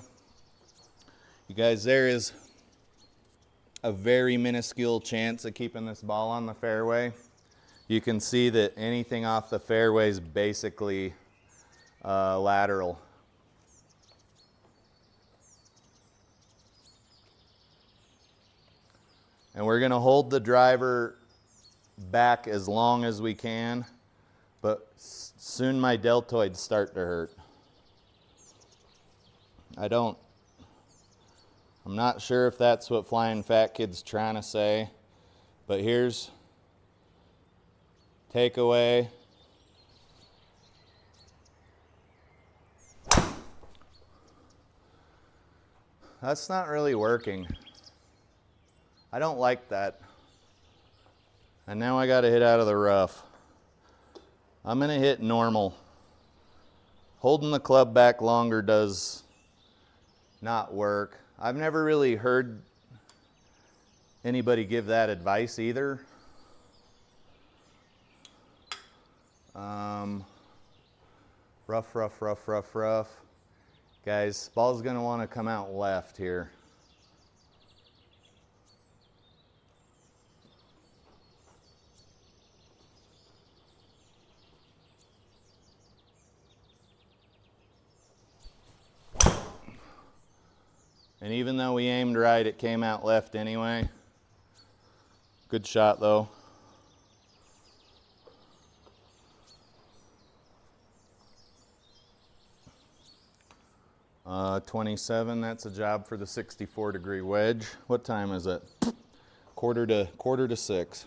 You guys, there is a very minuscule chance of keeping this ball on the fairway. You can see that anything off the fairway is basically lateral. And we're going to hold the driver back as long as we can, but soon my deltoids start to hurt. I'm not sure if that's what Flying Fat Kid's trying to say, but here's takeaway. That's not really working. I don't like that. And now I got to hit out of the rough. I'm going to hit normal. Holding the club back longer does not work. I've never really heard anybody give that advice either. Rough, rough, rough, rough, rough. Guys, ball's going to want to come out left here. And even though we aimed right, it came out left anyway. Good shot though. Uh, 27, that's a job for the 64-degree wedge. What time is it? Quarter to 6.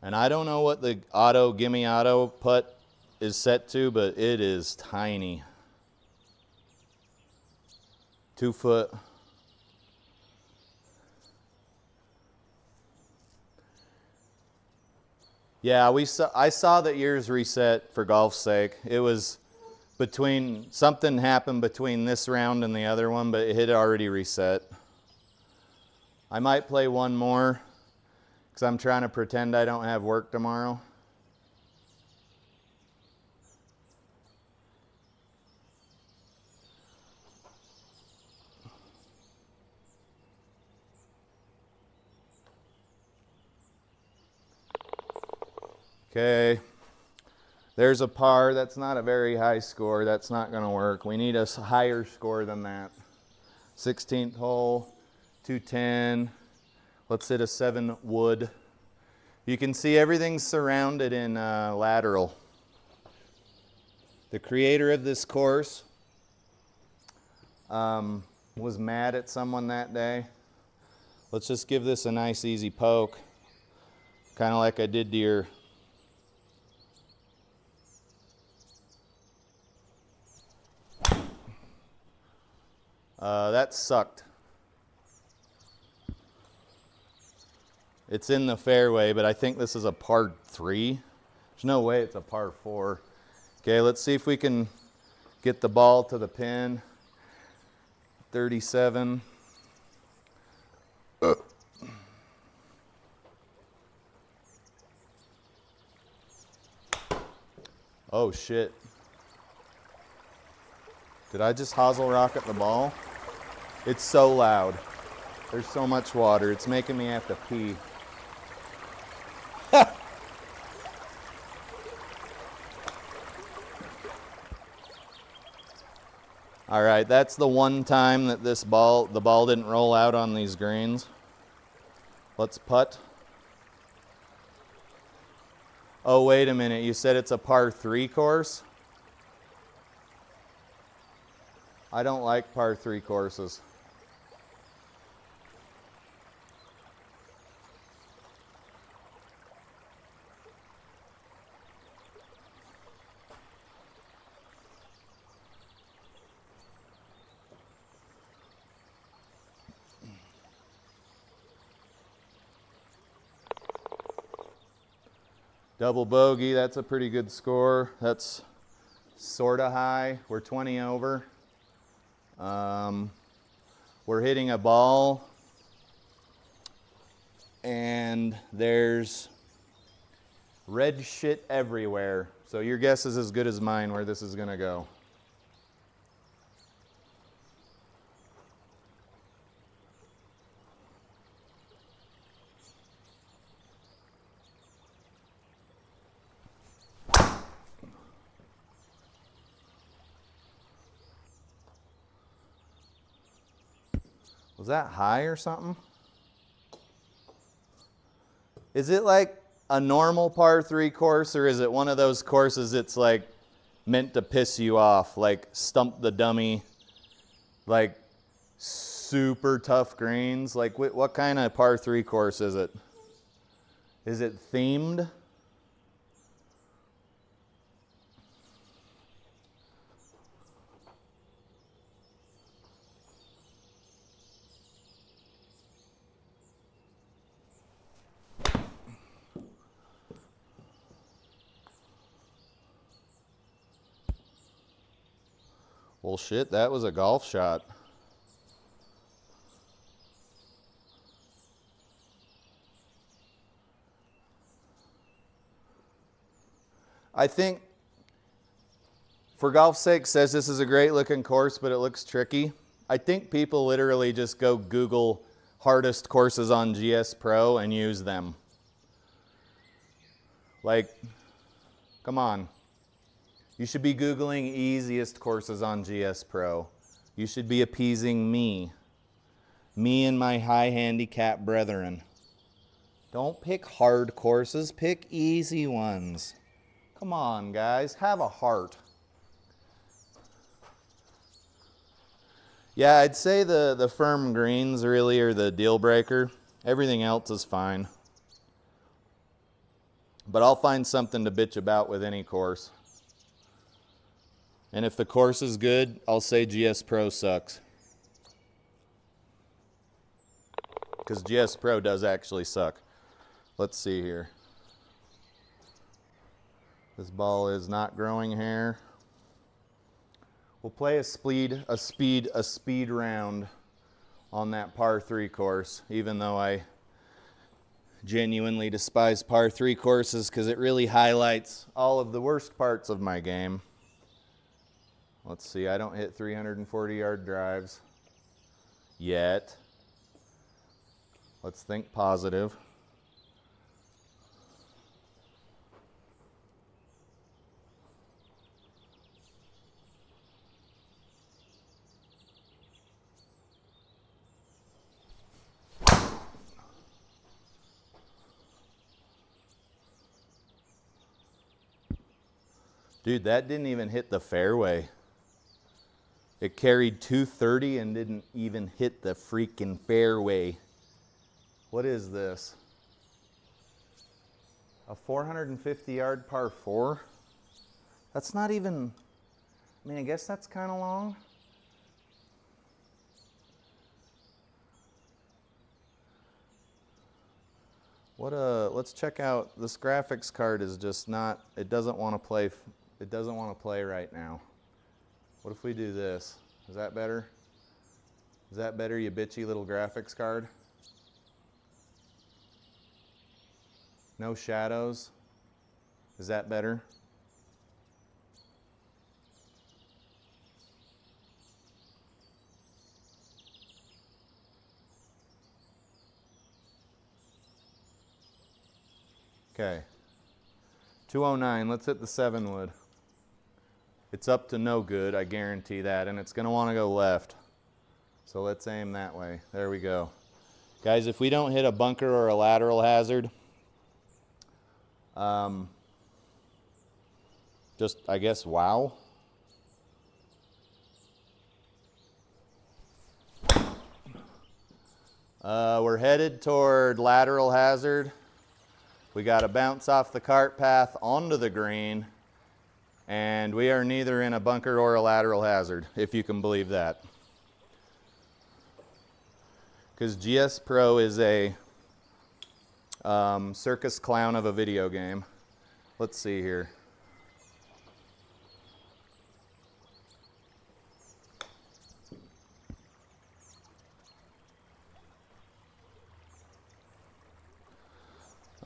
And I don't know what the gimme auto putt is set to, but it is tiny. 2 foot. Yeah, I saw that yours reset for golf's sake. It was something happened between this round and the other one, but it had already reset. I might play one more because I'm trying to pretend I don't have work tomorrow. Okay, there's a par. That's not a very high score. That's not going to work. We need a higher score than that. 16th hole, 210. Let's hit a 7 wood. You can see everything's surrounded in lateral. The creator of this course was mad at someone that day. Let's just give this a nice easy poke, kind of like I did to your that sucked. It's in the fairway, but I think this is a par 3. There's no way it's a par 4. Okay, let's see if we can get the ball to the pin. 37. Oh shit. Did I just hosel rocket the ball? It's so loud. There's so much water. It's making me have to pee. All right, that's the one time that the ball didn't roll out on these greens. Let's putt. Oh, wait a minute. You said it's a par 3 course? I don't like par 3 courses. Double bogey, that's a pretty good score. That's sort of high. We're 20 over. We're hitting a ball, and there's red shit everywhere. So your guess is as good as mine where this is going to go. Was that high or something? Is it like a normal par 3 course, or is it one of those courses it's like meant to piss you off, like stump the dummy, like super tough greens? Like what kind of par 3 course is it? Is it themed? Well, shit, that was a golf shot. I think, for golf's sake, says this is a great looking course, but it looks tricky. I think people literally just go Google hardest courses on GSPro and use them. Like, come on. You should be Googling easiest courses on GSPro. You should be appeasing me. Me and my high handicap brethren. Don't pick hard courses, pick easy ones. Come on, guys, have a heart. Yeah, I'd say the firm greens really are the deal breaker. Everything else is fine. But I'll find something to bitch about with any course. And if the course is good, I'll say GSPro sucks. Because GSPro does actually suck. Let's see here. This ball is not growing hair. We'll play a speed round on that par 3 course, even though I genuinely despise par 3 courses because it really highlights all of the worst parts of my game. Let's see, I don't hit 340-yard drives yet. Let's think positive. Dude, that didn't even hit the fairway. It carried 230 and didn't even hit the freaking fairway. What is this? A 450-yard par 4? That's not even, I mean, I guess that's kind of long. Let's check out, this graphics card is just not, it doesn't want to play right now. What if we do this? Is that better? Is that better, you bitchy little graphics card? No shadows. Is that better? Okay. 209, let's hit the 7 wood. It's up to no good, I guarantee that, and it's going to want to go left. So let's aim that way. There we go. Guys, if we don't hit a bunker or a lateral hazard, just, I guess, wow. We're headed toward lateral hazard. We got to bounce off the cart path onto the green, and we are neither in a bunker or a lateral hazard, if you can believe that. Because SIGPRO is a circus clown of a video game. Let's see here.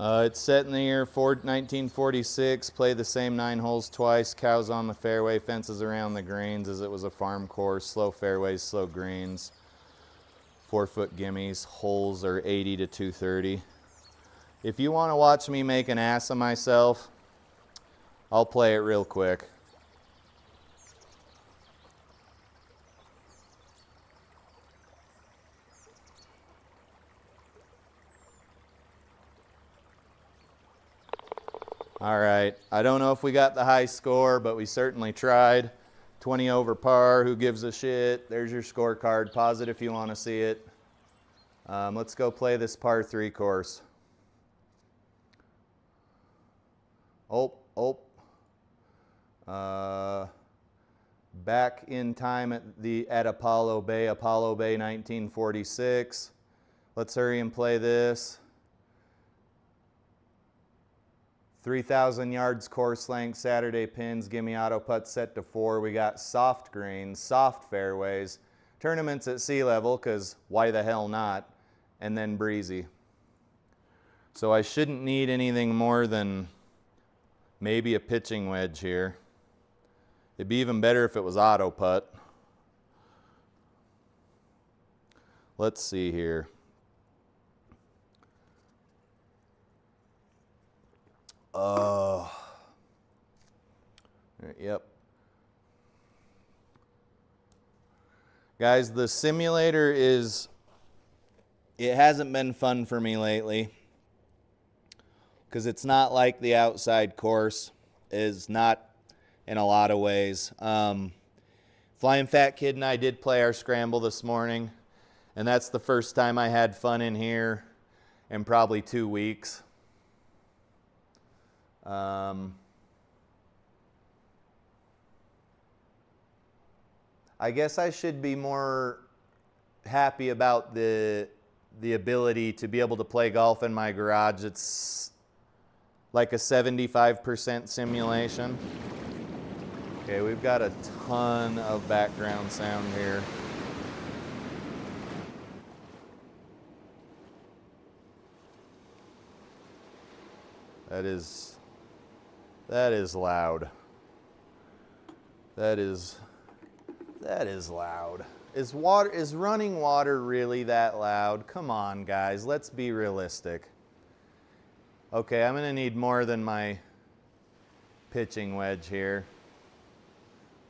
It's set in the year 1946, played the same 9 holes twice, cows on the fairway, fences around the greens as it was a farm course, slow fairways, slow greens, 4-foot gimmies, holes are 80 to 230. If you want to watch me make an ass of myself, I'll play it real quick. All right, I don't know if we got the high score, but we certainly tried. 20 over par, who gives a shit? There's your scorecard. Pause it if you want to see it. Let's go play this par 3 course. Back in time at Apollo Bay 1946. Let's hurry and play this. 3,000 yards course length, Saturday pins, gimme auto putt set to 4. We got soft greens, soft fairways, tournaments at sea level, because why the hell not, and then breezy. So I shouldn't need anything more than maybe a pitching wedge here. It'd be even better if it was auto putt. Let's see here. Yep. Guys, the simulator it hasn't been fun for me lately because it's not like the outside course, is not in a lot of ways. Flying Fat Kid and I did play our scramble this morning, and that's the first time I had fun in here in probably 2 weeks. I guess I should be more happy about the ability to be able to play golf in my garage. It's like a 75% simulation. Okay, we've got a ton of background sound here. That is loud. That is loud. Is running water really that loud? Come on, guys, let's be realistic. Okay, I'm gonna need more than my pitching wedge here.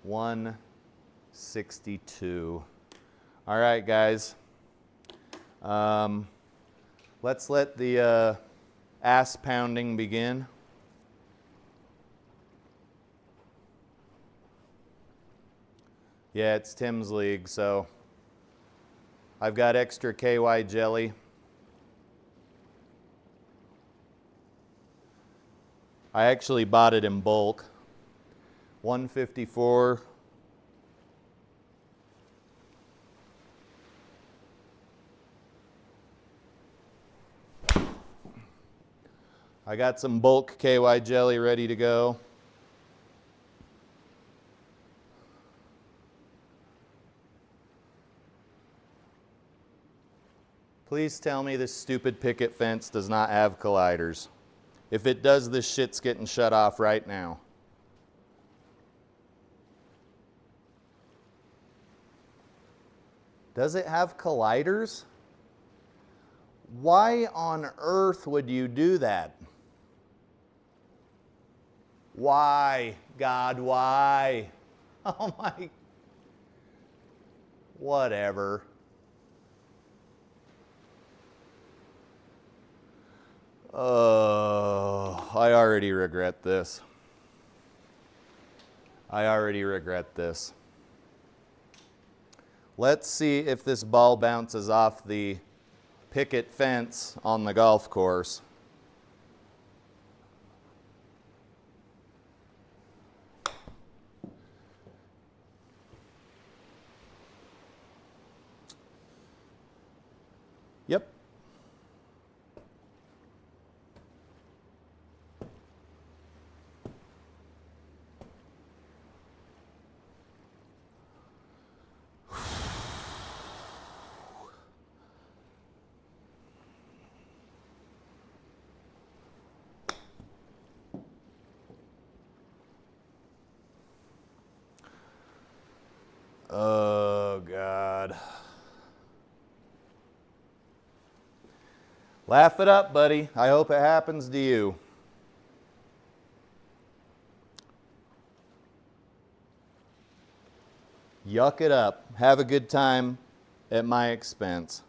162. All right, guys. Let's let the ass pounding begin. Yeah, it's Tim's league, so I've got extra KY jelly. I actually bought it in bulk. 154. I got some bulk KY jelly ready to go. Please tell me this stupid picket fence does not have colliders. If it does, this shit's getting shut off right now. Does it have colliders? Why on earth would you do that? Why? God, why? Oh my. Whatever. Oh, I already regret this. I already regret this. Let's see if this ball bounces off the picket fence on the golf course. Yep. Oh, God. Laugh it up, buddy. I hope it happens to you. Yuck it up. Have a good time at my expense.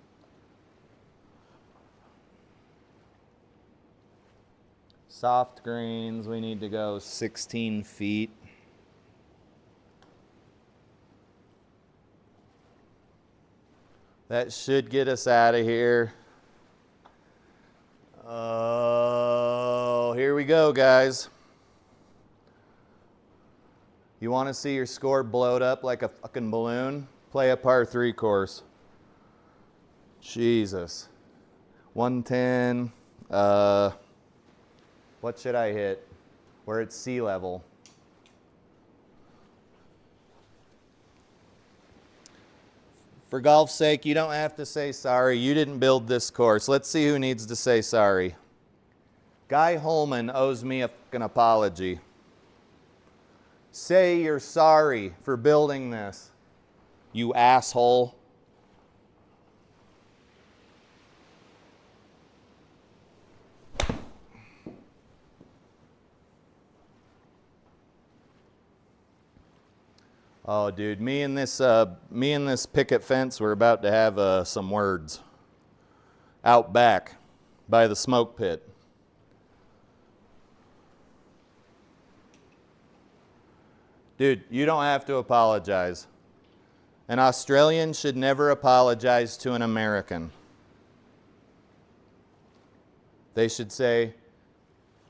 Soft greens, we need to go 16 feet. That should get us out of here. Oh, here we go, guys. You want to see your score blowed up like a fucking balloon? Play a par 3 course. Jesus. 110. What should I hit? Where it's sea level. For golf's sake, you don't have to say sorry. You didn't build this course. Let's see who needs to say sorry. Guy Holman owes me a fucking apology. Say you're sorry for building this, you asshole. Oh, dude, me and this picket fence, we're about to have some words out back by the smoke pit. Dude, you don't have to apologize. An Australian should never apologize to an American. They should say,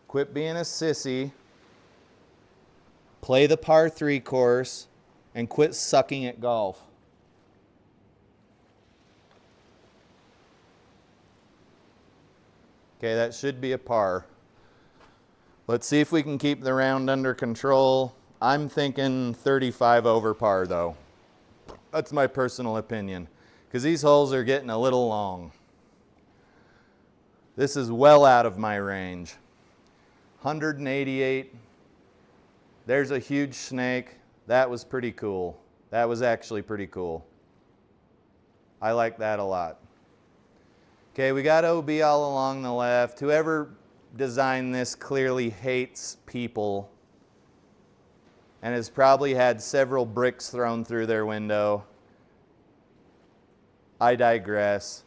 quit being a sissy, play the par 3 course, and quit sucking at golf. Okay, that should be a par. Let's see if we can keep the round under control. I'm thinking 35 over par, though. That's my personal opinion, because these holes are getting a little long. This is well out of my range. 188. There's a huge snake. That was pretty cool. That was actually pretty cool. I like that a lot. Okay, we got OB all along the left. Whoever designed this clearly hates people and has probably had several bricks thrown through their window. I digress.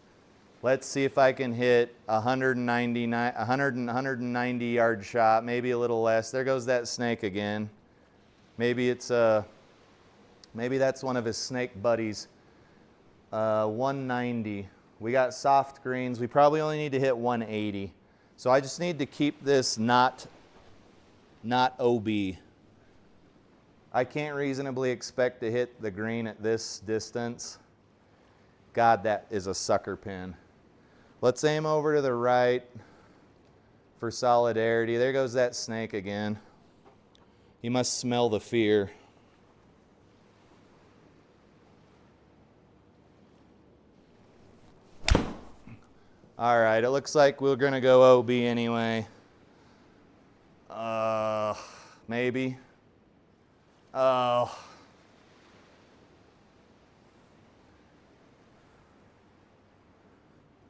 Let's see if I can hit a 190 yard shot, maybe a little less. There goes that snake again. Maybe it's a Maybe that's one of his snake buddies. 190. We got soft greens. We probably only need to hit 180. So I just need to keep this not OB. I can't reasonably expect to hit the green at this distance. God, that is a sucker pin. Let's aim over to the right for solidarity. There goes that snake again. He must smell the fear. All right, it looks like we're gonna go OB anyway. Maybe. Oh.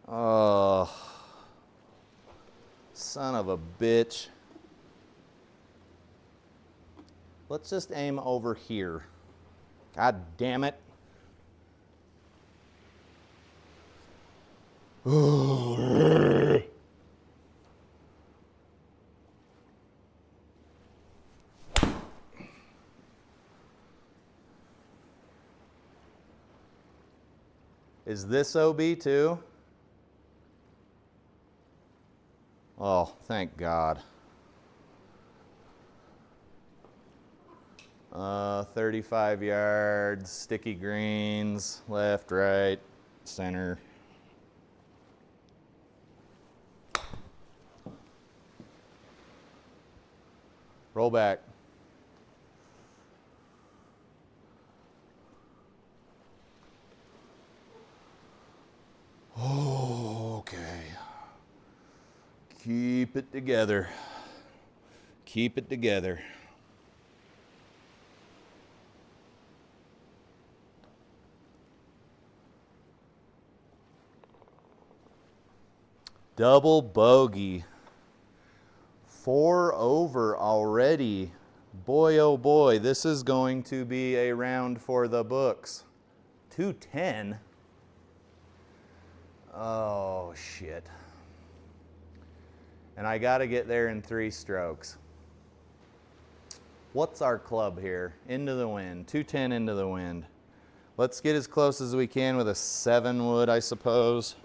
Oh. Son of a bitch. Let's just aim over here. God damn it. Is this OB too? Oh, thank God. 35 yards, sticky greens, left, right, center. Roll back. Oh, okay. Keep it together. Keep it together. Double bogey. 4 over already. Boy, oh boy, this is going to be a round for the books. 210. Oh, shit. And I got to get there in 3 strokes. What's our club here? Into the wind. 210 into the wind. Let's get as close as we can with a 7 wood, I suppose.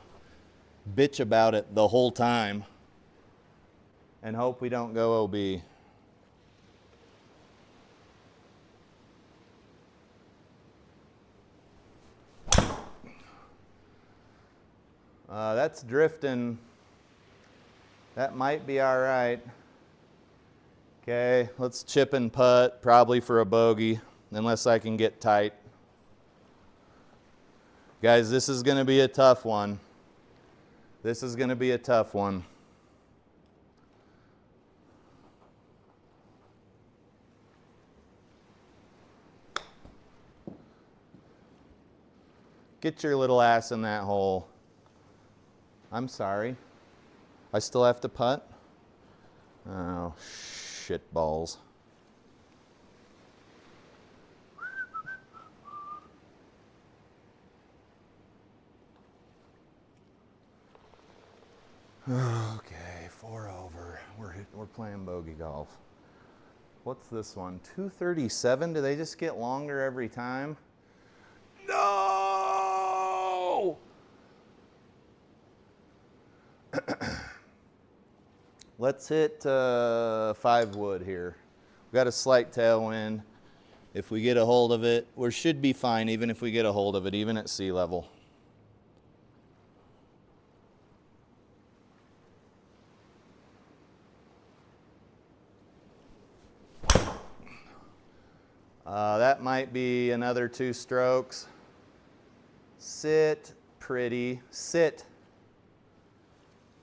Bitch about it the whole time. And hope we don't go OB. That's drifting. That might be all right. Okay, let's chip and putt, probably for a bogey, unless I can get tight. Guys, this is going to be a tough one. This is going to be a tough one. Get your little ass in that hole. I'm sorry. I still have to putt? Oh, shit balls. Okay, 4 over. We're playing bogey golf. What's this one? 237? Do they just get longer every time? No! Let's hit 5 wood here. We've got a slight tailwind. If we get a hold of it, we should be fine even if we get a hold of it, even at sea level. That might be another 2 strokes. Sit, pretty, sit.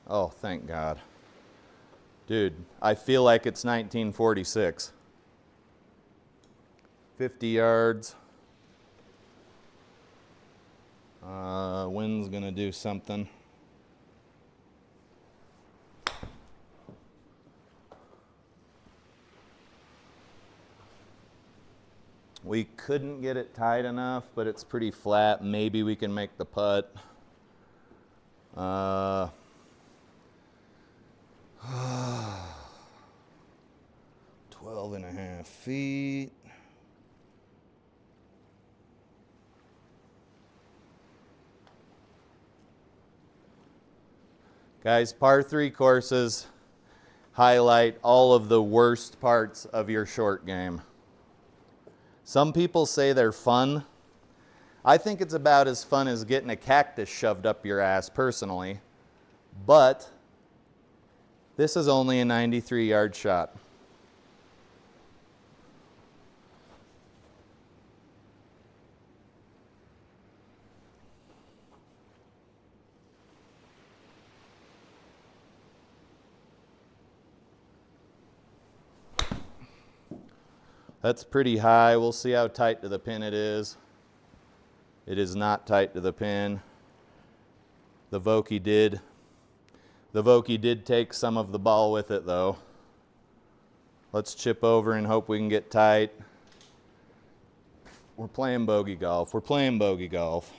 Oh, thank God. Dude, I feel like it's 1946. 50 yards. Wind's gonna do something. We couldn't get it tight enough, but it's pretty flat. Maybe we can make the putt. 12.5 feet. Guys, par 3 courses highlight all of the worst parts of your short game. Some people say they're fun. I think it's about as fun as getting a cactus shoved up your ass personally, but this is only a 93-yard shot. That's pretty high. We'll see how tight to the pin it is. It is not tight to the pin. The Vokey did take some of the ball with it though. Let's chip over and hope we can get tight. We're playing bogey golf. We're playing bogey golf.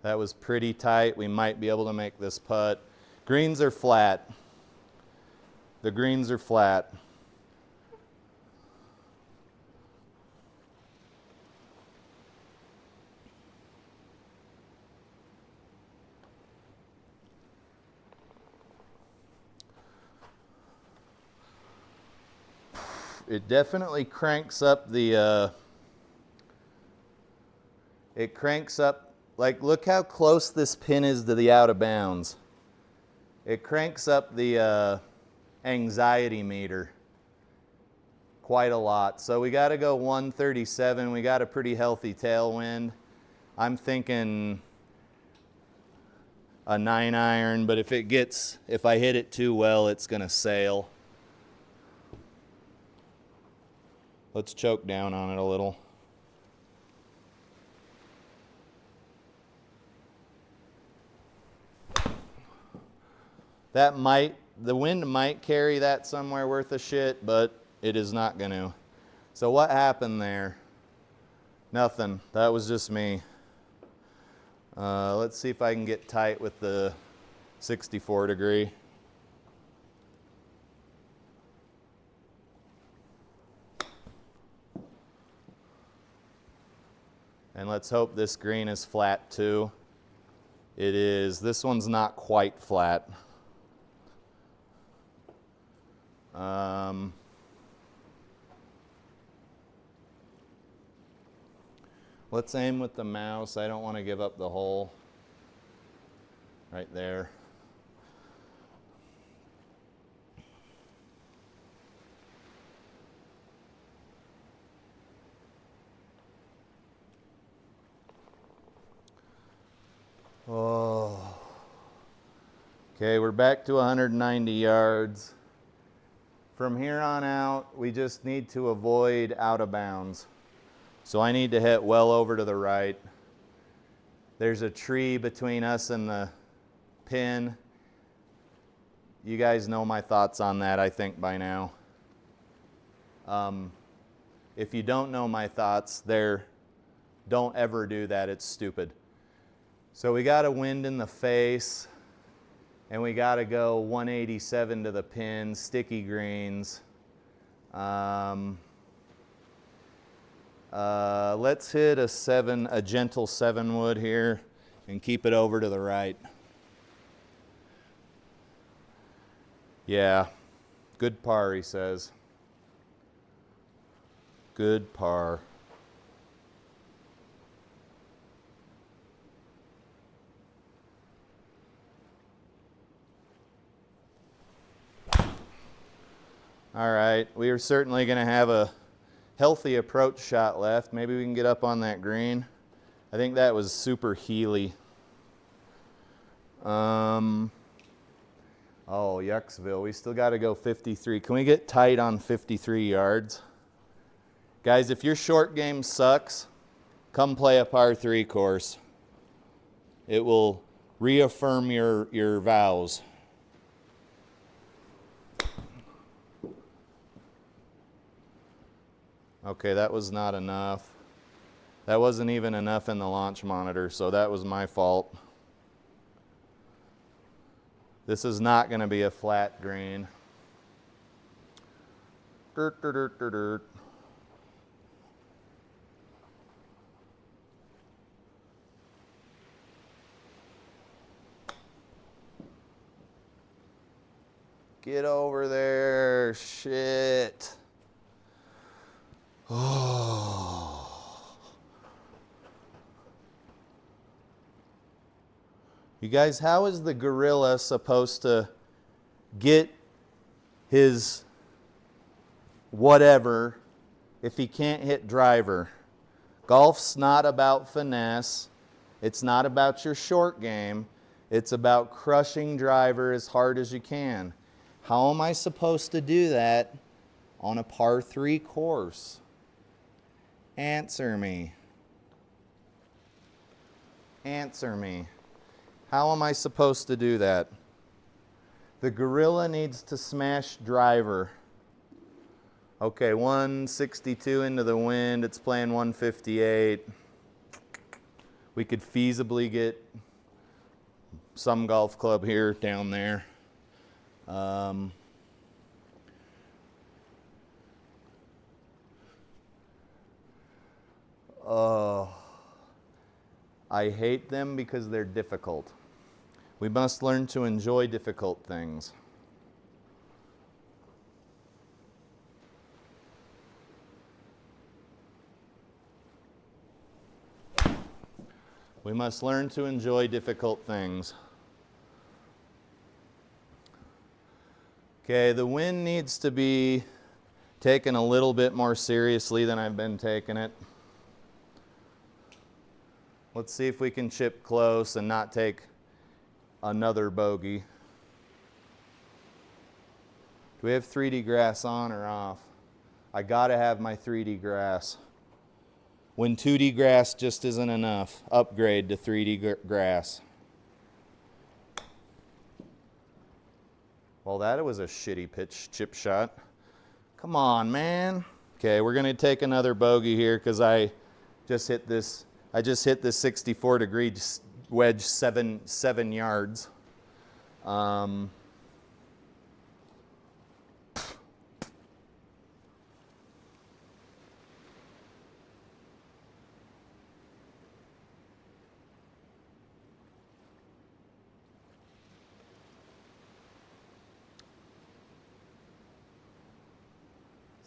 That was pretty tight. We might be able to make this putt. Greens are flat. The greens are flat. It definitely cranks up the, it cranks up, like look how close this pin is to the out of bounds. It cranks up the anxiety meter quite a lot. So we got to go 137. We got a pretty healthy tailwind. I'm thinking a 9-iron, but if I hit it too well, it's going to sail. Let's choke down on it a little. The wind might carry that somewhere worth of shit, but it is not going to. So what happened there? Nothing. That was just me. Let's see if I can get tight with the 64 degree. And let's hope this green is flat too. It is. This one's not quite flat. Let's aim with the mouse. I don't want to give up the hole. Right there. Oh. Okay, we're back to 190 yards. From here on out, we just need to avoid out of bounds. So I need to hit well over to the right. There's a tree between us and the pin. You guys know my thoughts on that, I think, by now. If you don't know my thoughts, don't ever do that. It's stupid. So we got a wind in the face, and we got to go 187 to the pin, sticky greens. Let's hit a gentle 7-wood here and keep it over to the right. Yeah, good par, he says. Good par. All right, we are certainly going to have a healthy approach shot left. Maybe we can get up on that green. I think that was super heely. Oh, Yucksville. We still got to go 53. Can we get tight on 53 yards? Guys, if your short game sucks, come play a par 3 course. It will reaffirm your vows. Okay, that was not enough. That wasn't even enough in the launch monitor, so that was my fault. This is not going to be a flat green. Dirt, dirt, dirt, dirt, dirt. Get over there. Shit. Oh. You guys, how is the gorilla supposed to get his whatever if he can't hit driver? Golf's not about finesse. It's not about your short game. It's about crushing driver as hard as you can. How am I supposed to do that on a par 3 course? Answer me. Answer me. How am I supposed to do that? The gorilla needs to smash driver. Okay, 162 into the wind. It's playing 158. We could feasibly get some golf club here, down there. I hate them because they're difficult. We must learn to enjoy difficult things. We must learn to enjoy difficult things. Okay, the wind needs to be taken a little bit more seriously than I've been taking it. Let's see if we can chip close and not take another bogey. Do we have 3D grass on or off? I gotta have my 3D grass. When 2D grass just isn't enough, upgrade to 3D grass. Well, that was a shitty pitch chip shot. Come on, man. Okay, we're gonna take another bogey here because I just hit this 64-degree wedge 7 yards.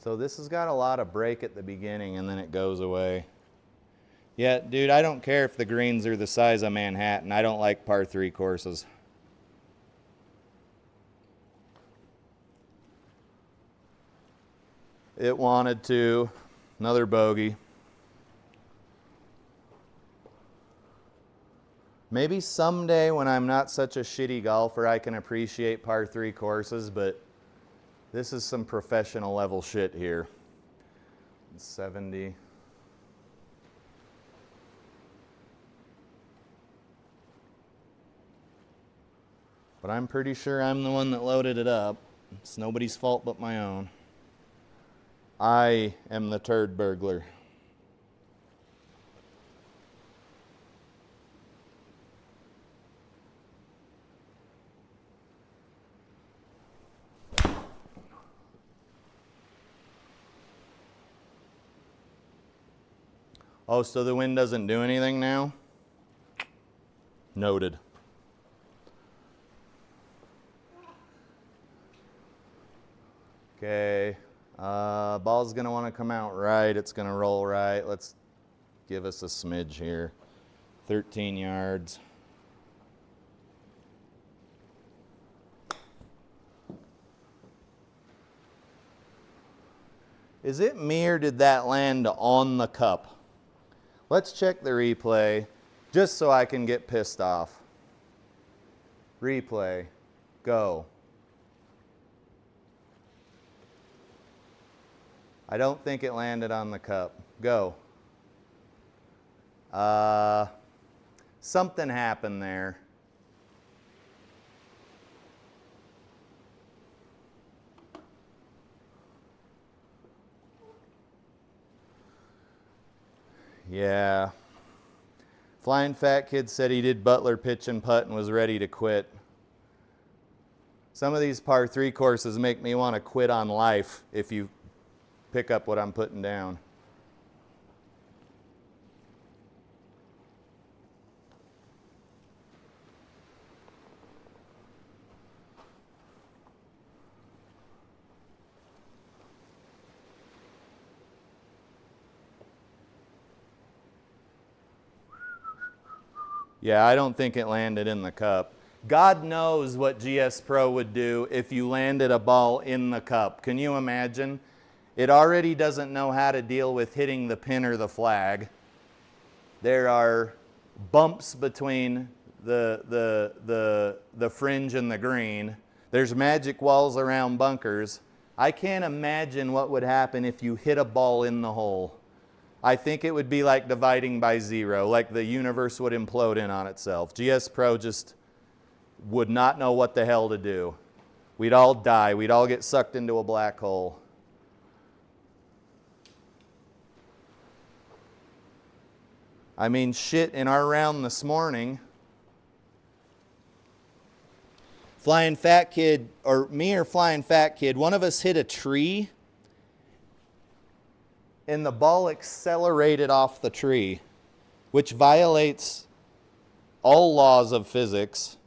So this has got a lot of break at the beginning and then it goes away. Yeah, dude, I don't care if the greens are the size of Manhattan. I don't like par 3 courses. It wanted to. Another bogey. Maybe someday when I'm not such a shitty golfer, I can appreciate par 3 courses, but this is some professional level shit here. 70. But I'm pretty sure I'm the one that loaded it up. It's nobody's fault but my own. I am the turd burglar. Oh, so the wind doesn't do anything now? Noted. Okay, ball's gonna wanna come out right, it's gonna roll right. Let's give us a smidge here. 13 yards. Is it me or did that land on the cup? Let's check the replay just so I can get pissed off. Replay, go. I don't think it landed on the cup. Go. Something happened there. Yeah. Flying Fat Kid said he did Butler pitch and putt and was ready to quit. Some of these par 3 courses make me want to quit on life if you pick up what I'm putting down. Yeah, I don't think it landed in the cup. God knows what GSPRO would do if you landed a ball in the cup. Can you imagine? It already doesn't know how to deal with hitting the pin or the flag. There are bumps between the fringe and the green. There's magic walls around bunkers. I can't imagine what would happen if you hit a ball in the hole. I think it would be like dividing by zero, like the universe would implode in on itself. GSPRO just would not know what the hell to do. We'd all die. We'd all get sucked into a black hole. I mean, shit, in our round this morning, Flying Fat Kid, or me or Flying Fat Kid, one of us hit a tree and the ball accelerated off the tree, which violates all laws of physics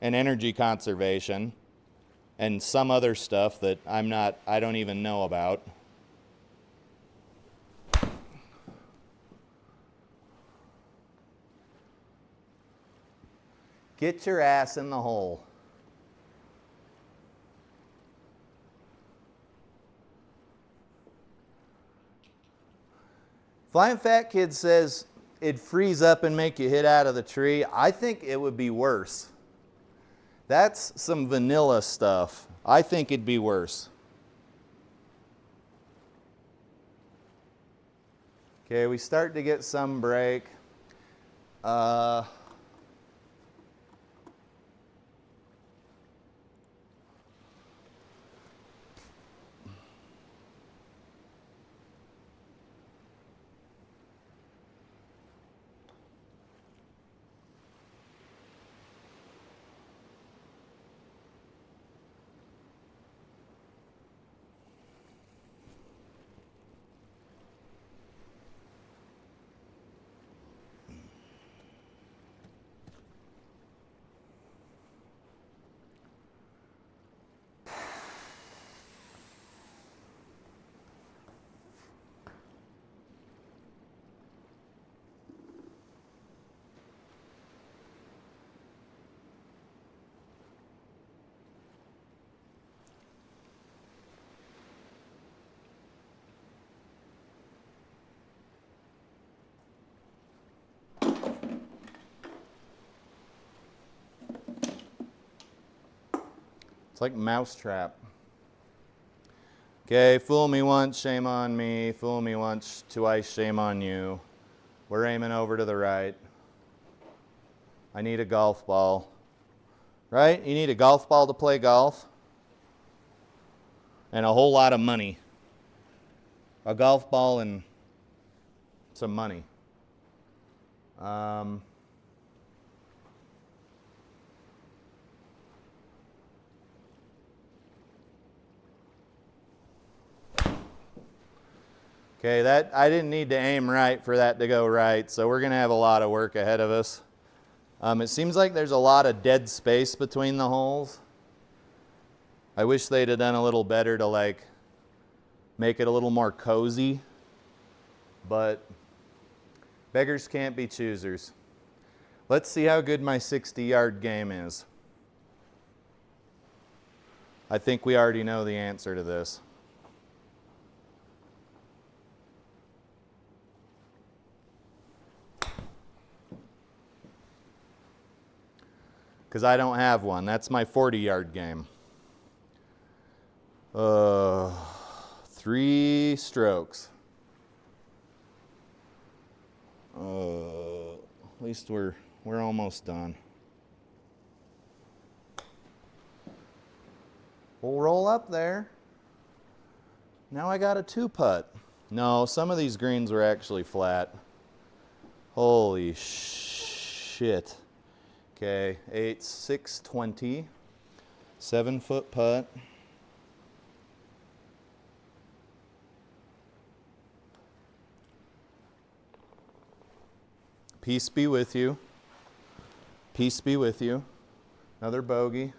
and energy conservation and some other stuff that I don't even know about. Get your ass in the hole. Flying Fat Kid says it'd freeze up and make you hit out of the tree. I think it would be worse. That's some vanilla stuff. I think it'd be worse. Okay, we start to get some break. It's like mousetrap. Okay, fool me once, shame on me. Fool me once, twice, shame on you. We're aiming over to the right. I need a golf ball. Right? You need a golf ball to play golf. And a whole lot of money. A golf ball and some money. Okay, I didn't need to aim right for that to go right, so we're going to have a lot of work ahead of us. It seems like there's a lot of dead space between the holes. I wish they'd have done a little better to like make it a little more cozy, but beggars can't be choosers. Let's see how good my 60-yard game is. I think we already know the answer to this. Because I don't have one. That's my 40-yard game. 3 strokes. At least we're almost done. We'll roll up there. Now I got a 2-putt. No, some of these greens were actually flat. Holy shit. Okay, 8, 6, 20. 7-foot putt. Peace be with you. Peace be with you. Another bogey.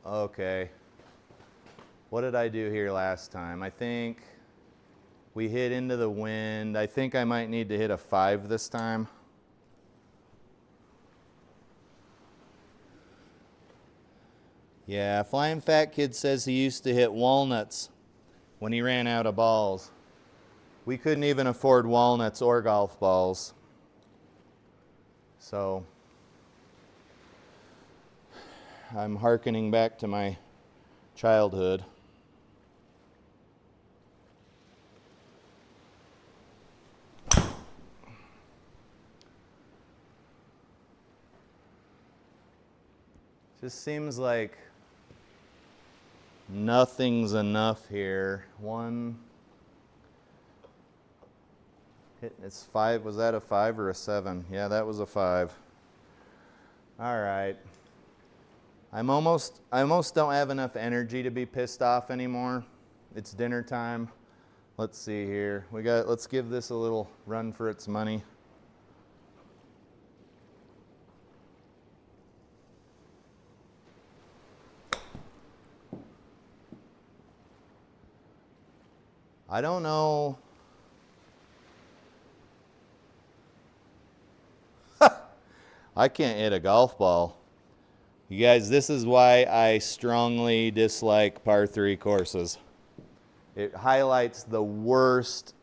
Okay. What did I do here last time? I think We hit into the wind. I think I might need to hit a 5 this time. Yeah, Flying Fat Kid says he used to hit walnuts when he ran out of balls. We couldn't even afford walnuts or golf balls. So I'm hearkening back to my childhood. Just seems like nothing's enough here. One, it's 5. Was that a 5 or a 7? Yeah, that was a 5. All right. I almost don't have enough energy to be pissed off anymore. It's dinner time. Let's see here. Let's give this a little run for its money. I don't know. I can't hit a golf ball. You guys, this is why I strongly dislike par 3 courses. It highlights the worst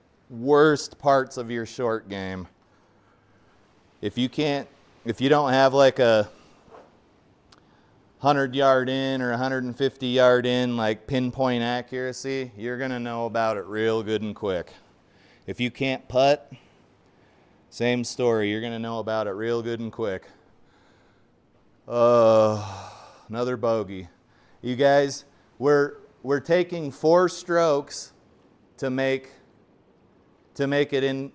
parts of your short game. If you don't have like a 100-yard in or 150-yard in, like pinpoint accuracy, you're going to know about it real good and quick. If you can't putt, same story. You're going to know about it real good and quick. Another bogey. You guys, we're taking 4 strokes to make it in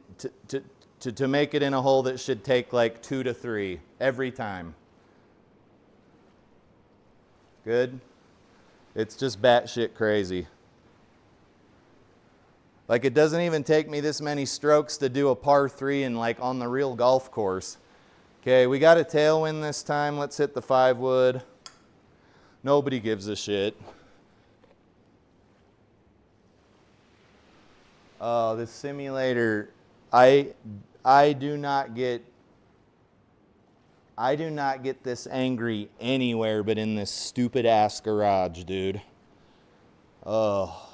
to make it in a hole that should take like 2 to 3 every time. Good? It's just batshit crazy. Like, it doesn't even take me this many strokes to do a par 3 and like on the real golf course. Okay, we got a tailwind this time. Let's hit the 5 wood. Nobody gives a shit. Oh, this simulator, I do not get this angry anywhere but in this stupid ass garage, dude. Oh.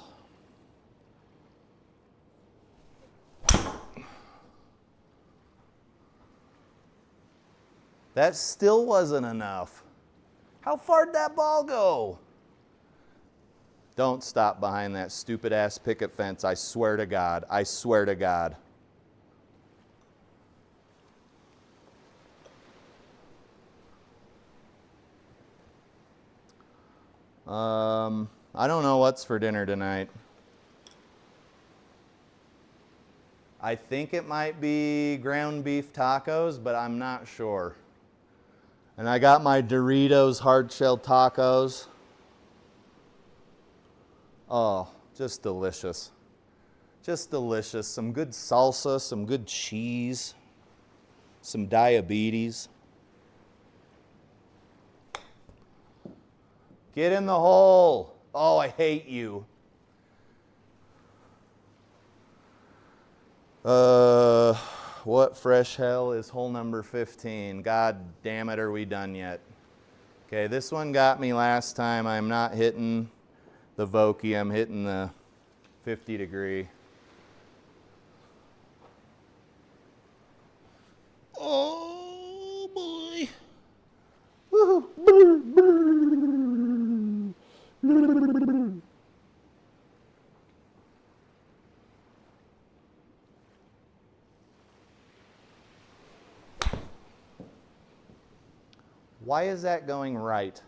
That still wasn't enough. How far did that ball go? Don't stop behind that stupid ass picket fence. I swear to God. I swear to God. I don't know what's for dinner tonight. I think it might be ground beef tacos, but I'm not sure. And I got my Doritos hard-shell tacos. Oh, just delicious. Just delicious. Some good salsa, some good cheese, some diabetes. Get in the hole. Oh, I hate you. What fresh hell is hole number 15? God damn it, are we done yet? Okay, this one got me last time. I'm not hitting the Vokey, I'm hitting the 50 degree. Oh boy. Why is that going right?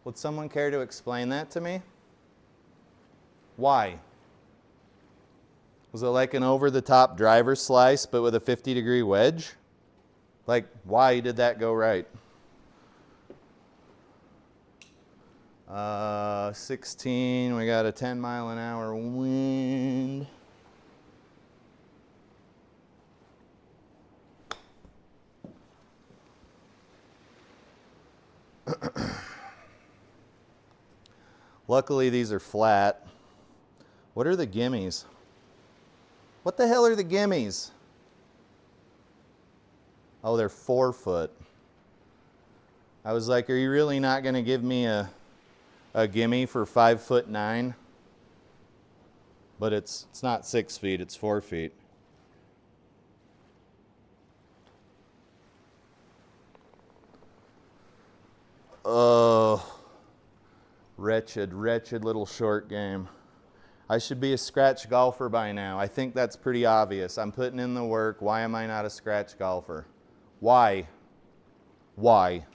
Would someone care to explain that to me? Why? Was it like an over-the-top driver slice but with a 50-degree wedge? Like, why did that go right? 16, we got a 10-mile-an-hour wind. Luckily, these are flat. What are the gimmies? What the hell are the gimmies? Oh, they're 4 foot. I was like, are you really not going to give me a gimme for 5'9"? But it's not 6 feet, it's 4 feet. Oh, wretched, wretched little short game. I should be a scratch golfer by now. I think that's pretty obvious. I'm putting in the work. Why am I not a scratch golfer? Why? Why?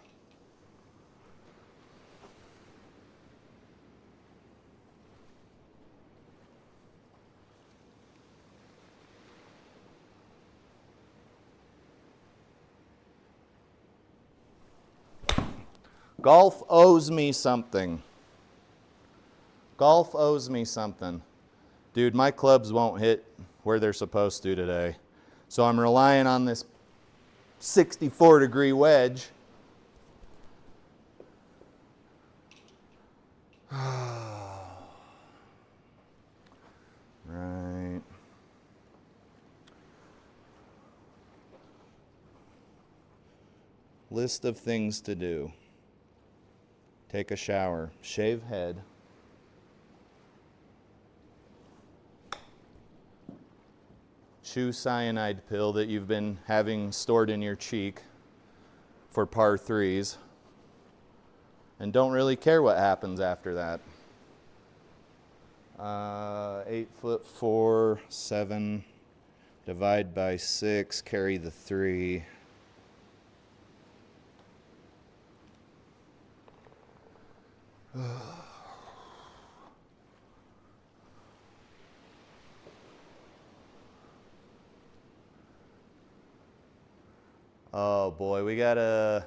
Golf owes me something. Golf owes me something. Dude, my clubs won't hit where they're supposed to today. So I'm relying on this 64-degree wedge. Right. List of things to do. Take a shower, shave head, chew cyanide pill that you've been having stored in your cheek for par 3s, and don't really care what happens after that. 8'4", 7, divide by 6, carry the 3. Oh boy, we got a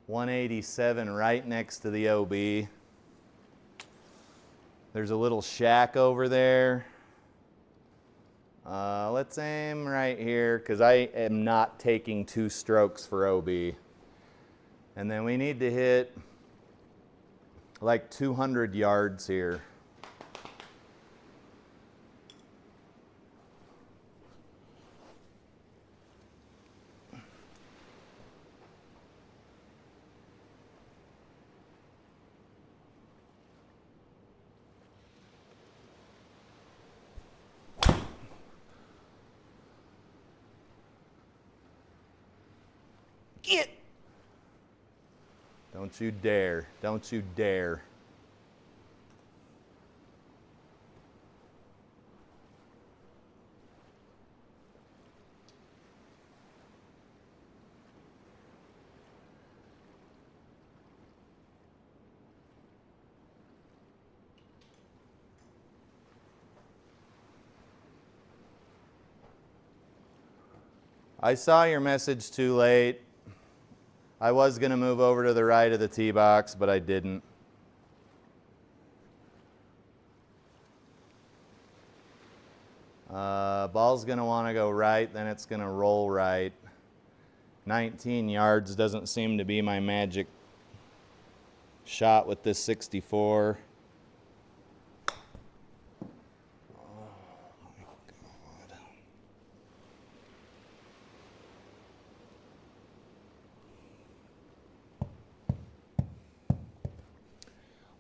187 right next to the OB. There's a little shack over there. Let's aim right here because I am not taking 2 strokes for OB. And then we need to hit like 200 yards here. Get! Don't you dare. Don't you dare. I saw your message too late. I was going to move over to the right of the tee box, but I didn't. Ball's going to want to go right, then it's going to roll right. 19 yards doesn't seem to be my magic shot with this 64.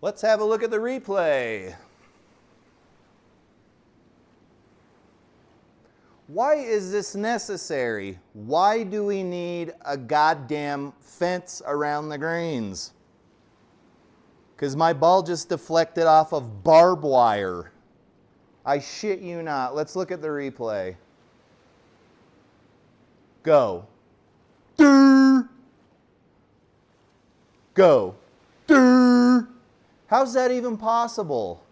Let's have a look at the replay. Why is this necessary? Why do we need a goddamn fence around the greens? Because my ball just deflected off of barbed wire. I shit you not. Let's look at the replay. Go. Durr. Go. Durr. How's that even possible?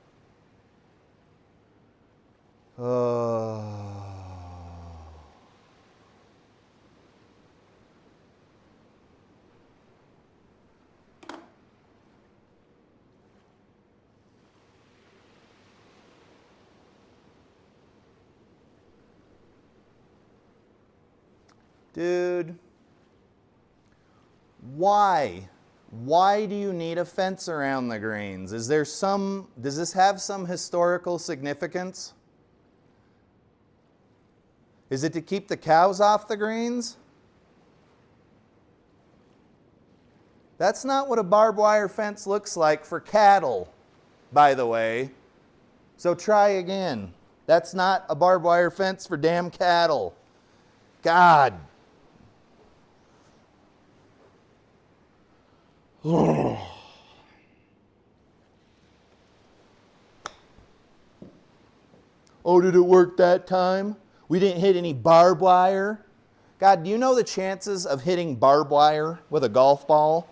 Dude, why? Why do you need a fence around the greens? Does this have some historical significance? Is it to keep the cows off the greens? That's not what a barbed wire fence looks like for cattle, by the way. So try again. That's not a barbed wire fence for damn cattle. God. Oh, did it work that time? We didn't hit any barbed wire? God, do you know the chances of hitting barbed wire with a golf ball?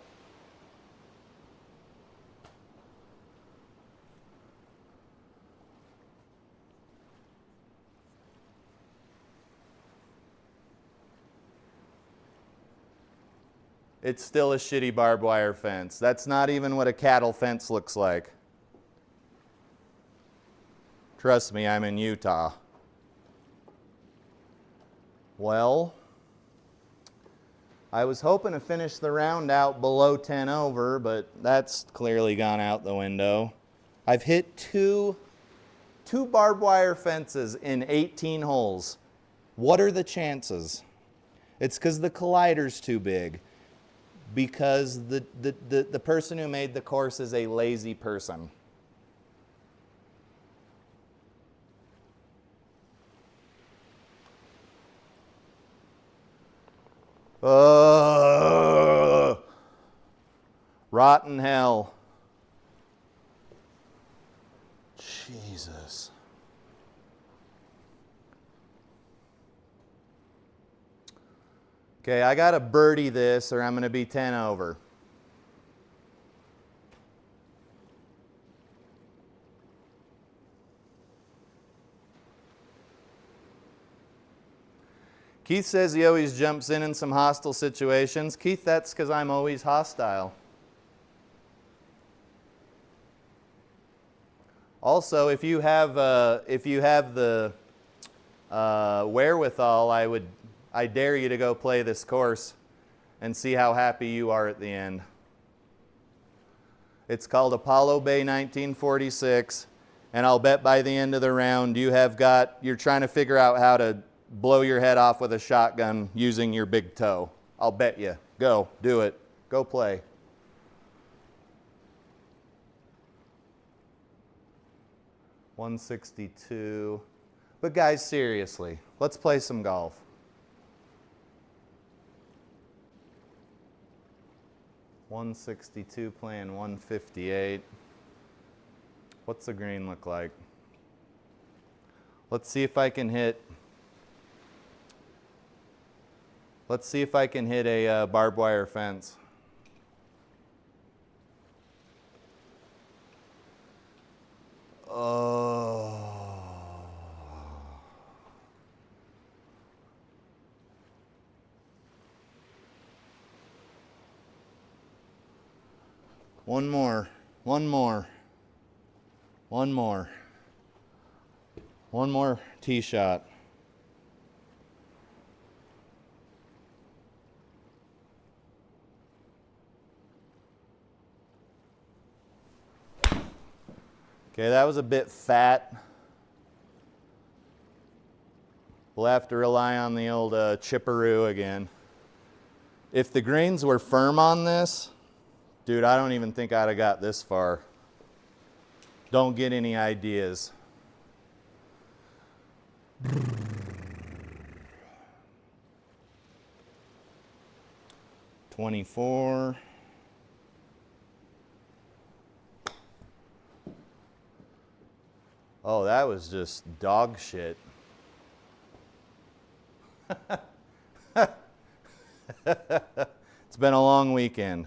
It's still a shitty barbed wire fence. That's not even what a cattle fence looks like. Trust me, I'm in Utah. Well, I was hoping to finish the round out below 10 over, but that's clearly gone out the window. I've hit two barbed wire fences in 18 holes. What are the chances? It's because the collider's too big. Because the person who made the course is a lazy person. Rotten hell. Jesus. Okay, I got to birdie this or I'm going to be 10 over. Keith says he always jumps in some hostile situations. Keith, that's because I'm always hostile. Also, if you have the wherewithal, I dare you to go play this course and see how happy you are at the end. It's called Apollo Bay 1946, and I'll bet by the end of the round you're trying to figure out how to blow your head off with a shotgun using your big toe. I'll bet you. Go, do it. Go play. $162. But guys, seriously, let's play some golf. $162 playing $158. What's the green look like? Let's see if I can hit. Let's see if I can hit a barbed wire fence. Oh. One more. One more. One more. One more tee shot. Okay, that was a bit fat. We'll have to rely on the old chipperoo again. If the greens were firm on this, dude, I don't even think I'd have got this far. Don't get any ideas. $24. Oh, that was just dog shit. It's been a long weekend.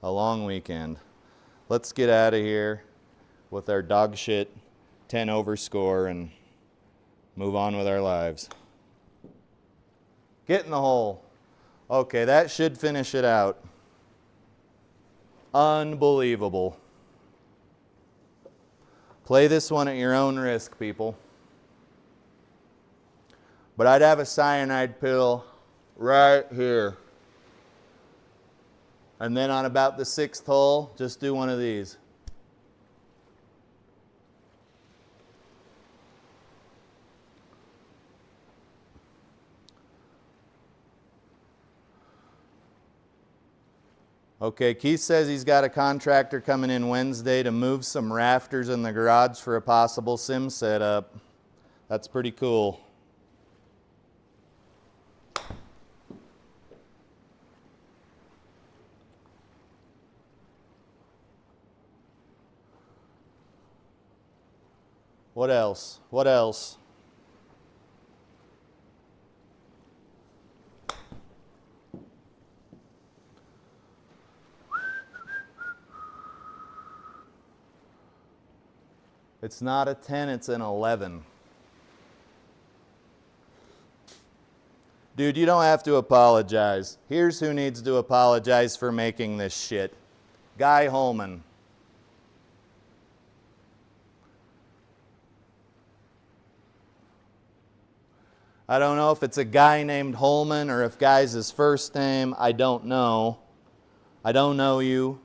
A long weekend. Let's get out of here with our dog shit 10 over score and move on with our lives. Get in the hole. Okay, that should finish it out. Unbelievable. Play this one at your own risk, people. But I'd have a cyanide pill right here. And then on about the 6th hole, just do one of these. Okay, Keith says he's got a contractor coming in Wednesday to move some rafters in the garage for a possible sim setup. That's pretty cool. What else? What else? It's not a 10, it's an 11. Dude, you don't have to apologize. Here's who needs to apologize for making this shit. Guy Holman. I don't know if it's a guy named Holman or if Guy's his first name. I don't know. I don't know you.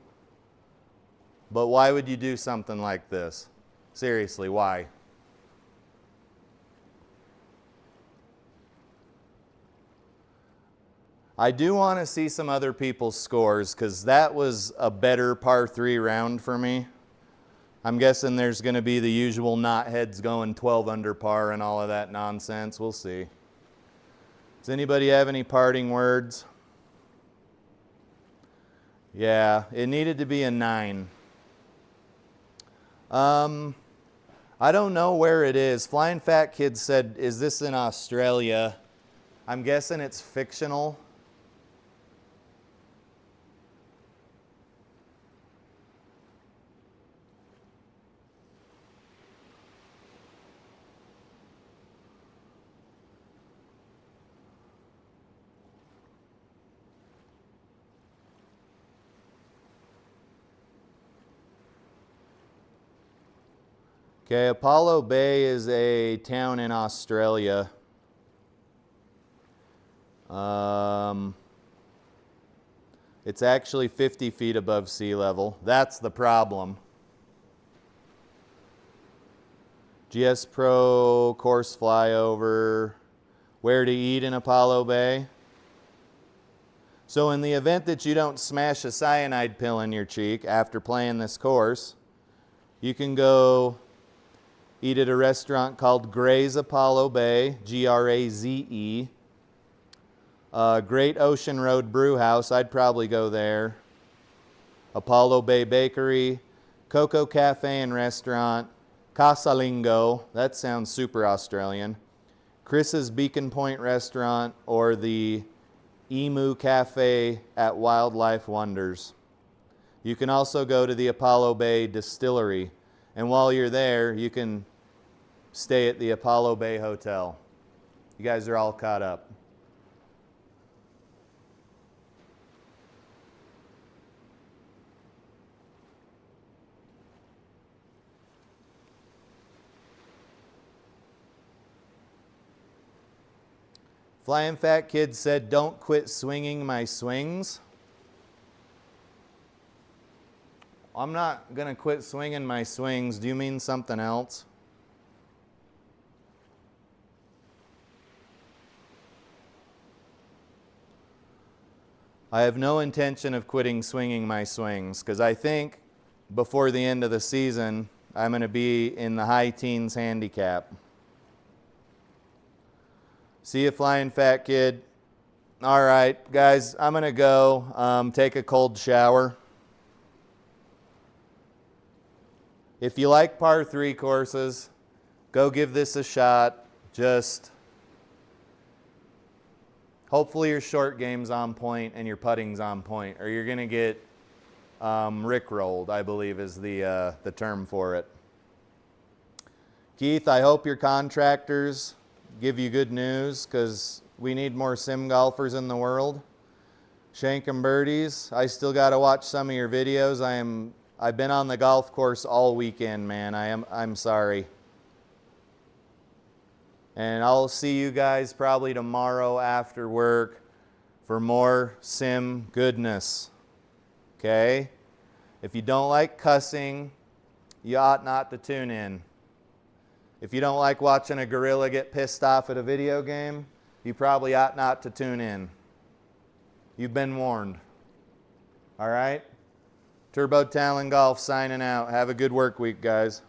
But why would you do something like this? Seriously, why? I do want to see some other people's scores because that was a better par 3 round for me. I'm guessing there's going to be the usual knotheads going 12 under par and all of that nonsense. We'll see. Does anybody have any parting words? Yeah, it needed to be a 9. I don't know where it is. Flying Fat Kid said, is this in Australia? I'm guessing it's fictional. Okay, Apollo Bay is a town in Australia. It's actually 50 feet above sea level. That's the problem. GS Pro, course flyover, where to eat in Apollo Bay. So in the event that you don't smash a cyanide pill in your cheek after playing this course, you can go eat at a restaurant called Gray's Apollo Bay, Graze. Great Ocean Road Brew House, I'd probably go there. Apollo Bay Bakery, Coco Cafe and Restaurant, Casalingo, that sounds super Australian. Chris's Beacon Point Restaurant, or the Emu Cafe at Wildlife Wonders. You can also go to the Apollo Bay Distillery, and while you're there, you can stay at the Apollo Bay Hotel. You guys are all caught up. Flying Fat Kid said, don't quit swinging my swings. I'm not going to quit swinging my swings. Do you mean something else? I have no intention of quitting swinging my swings because I think before the end of the season, I'm going to be in the high teens handicap. See you, Flying Fat Kid. All right, guys, I'm going to go take a cold shower. If you like par 3 courses, go give this a shot. Just hopefully your short game's on point and your putting's on point, or you're going to get rickrolled, I believe is the term for it. Keith, I hope your contractors give you good news because we need more sim golfers in the world. Shank and Birdies, I still got to watch some of your videos. I've been on the golf course all weekend, man. I'm sorry. And I'll see you guys probably tomorrow after work for more sim goodness. Okay? If you don't like cussing, you ought not to tune in. If you don't like watching a gorilla get pissed off at a video game, you probably ought not to tune in. You've been warned. All right? Turbo Talon Golf signing out. Have a good work week, guys.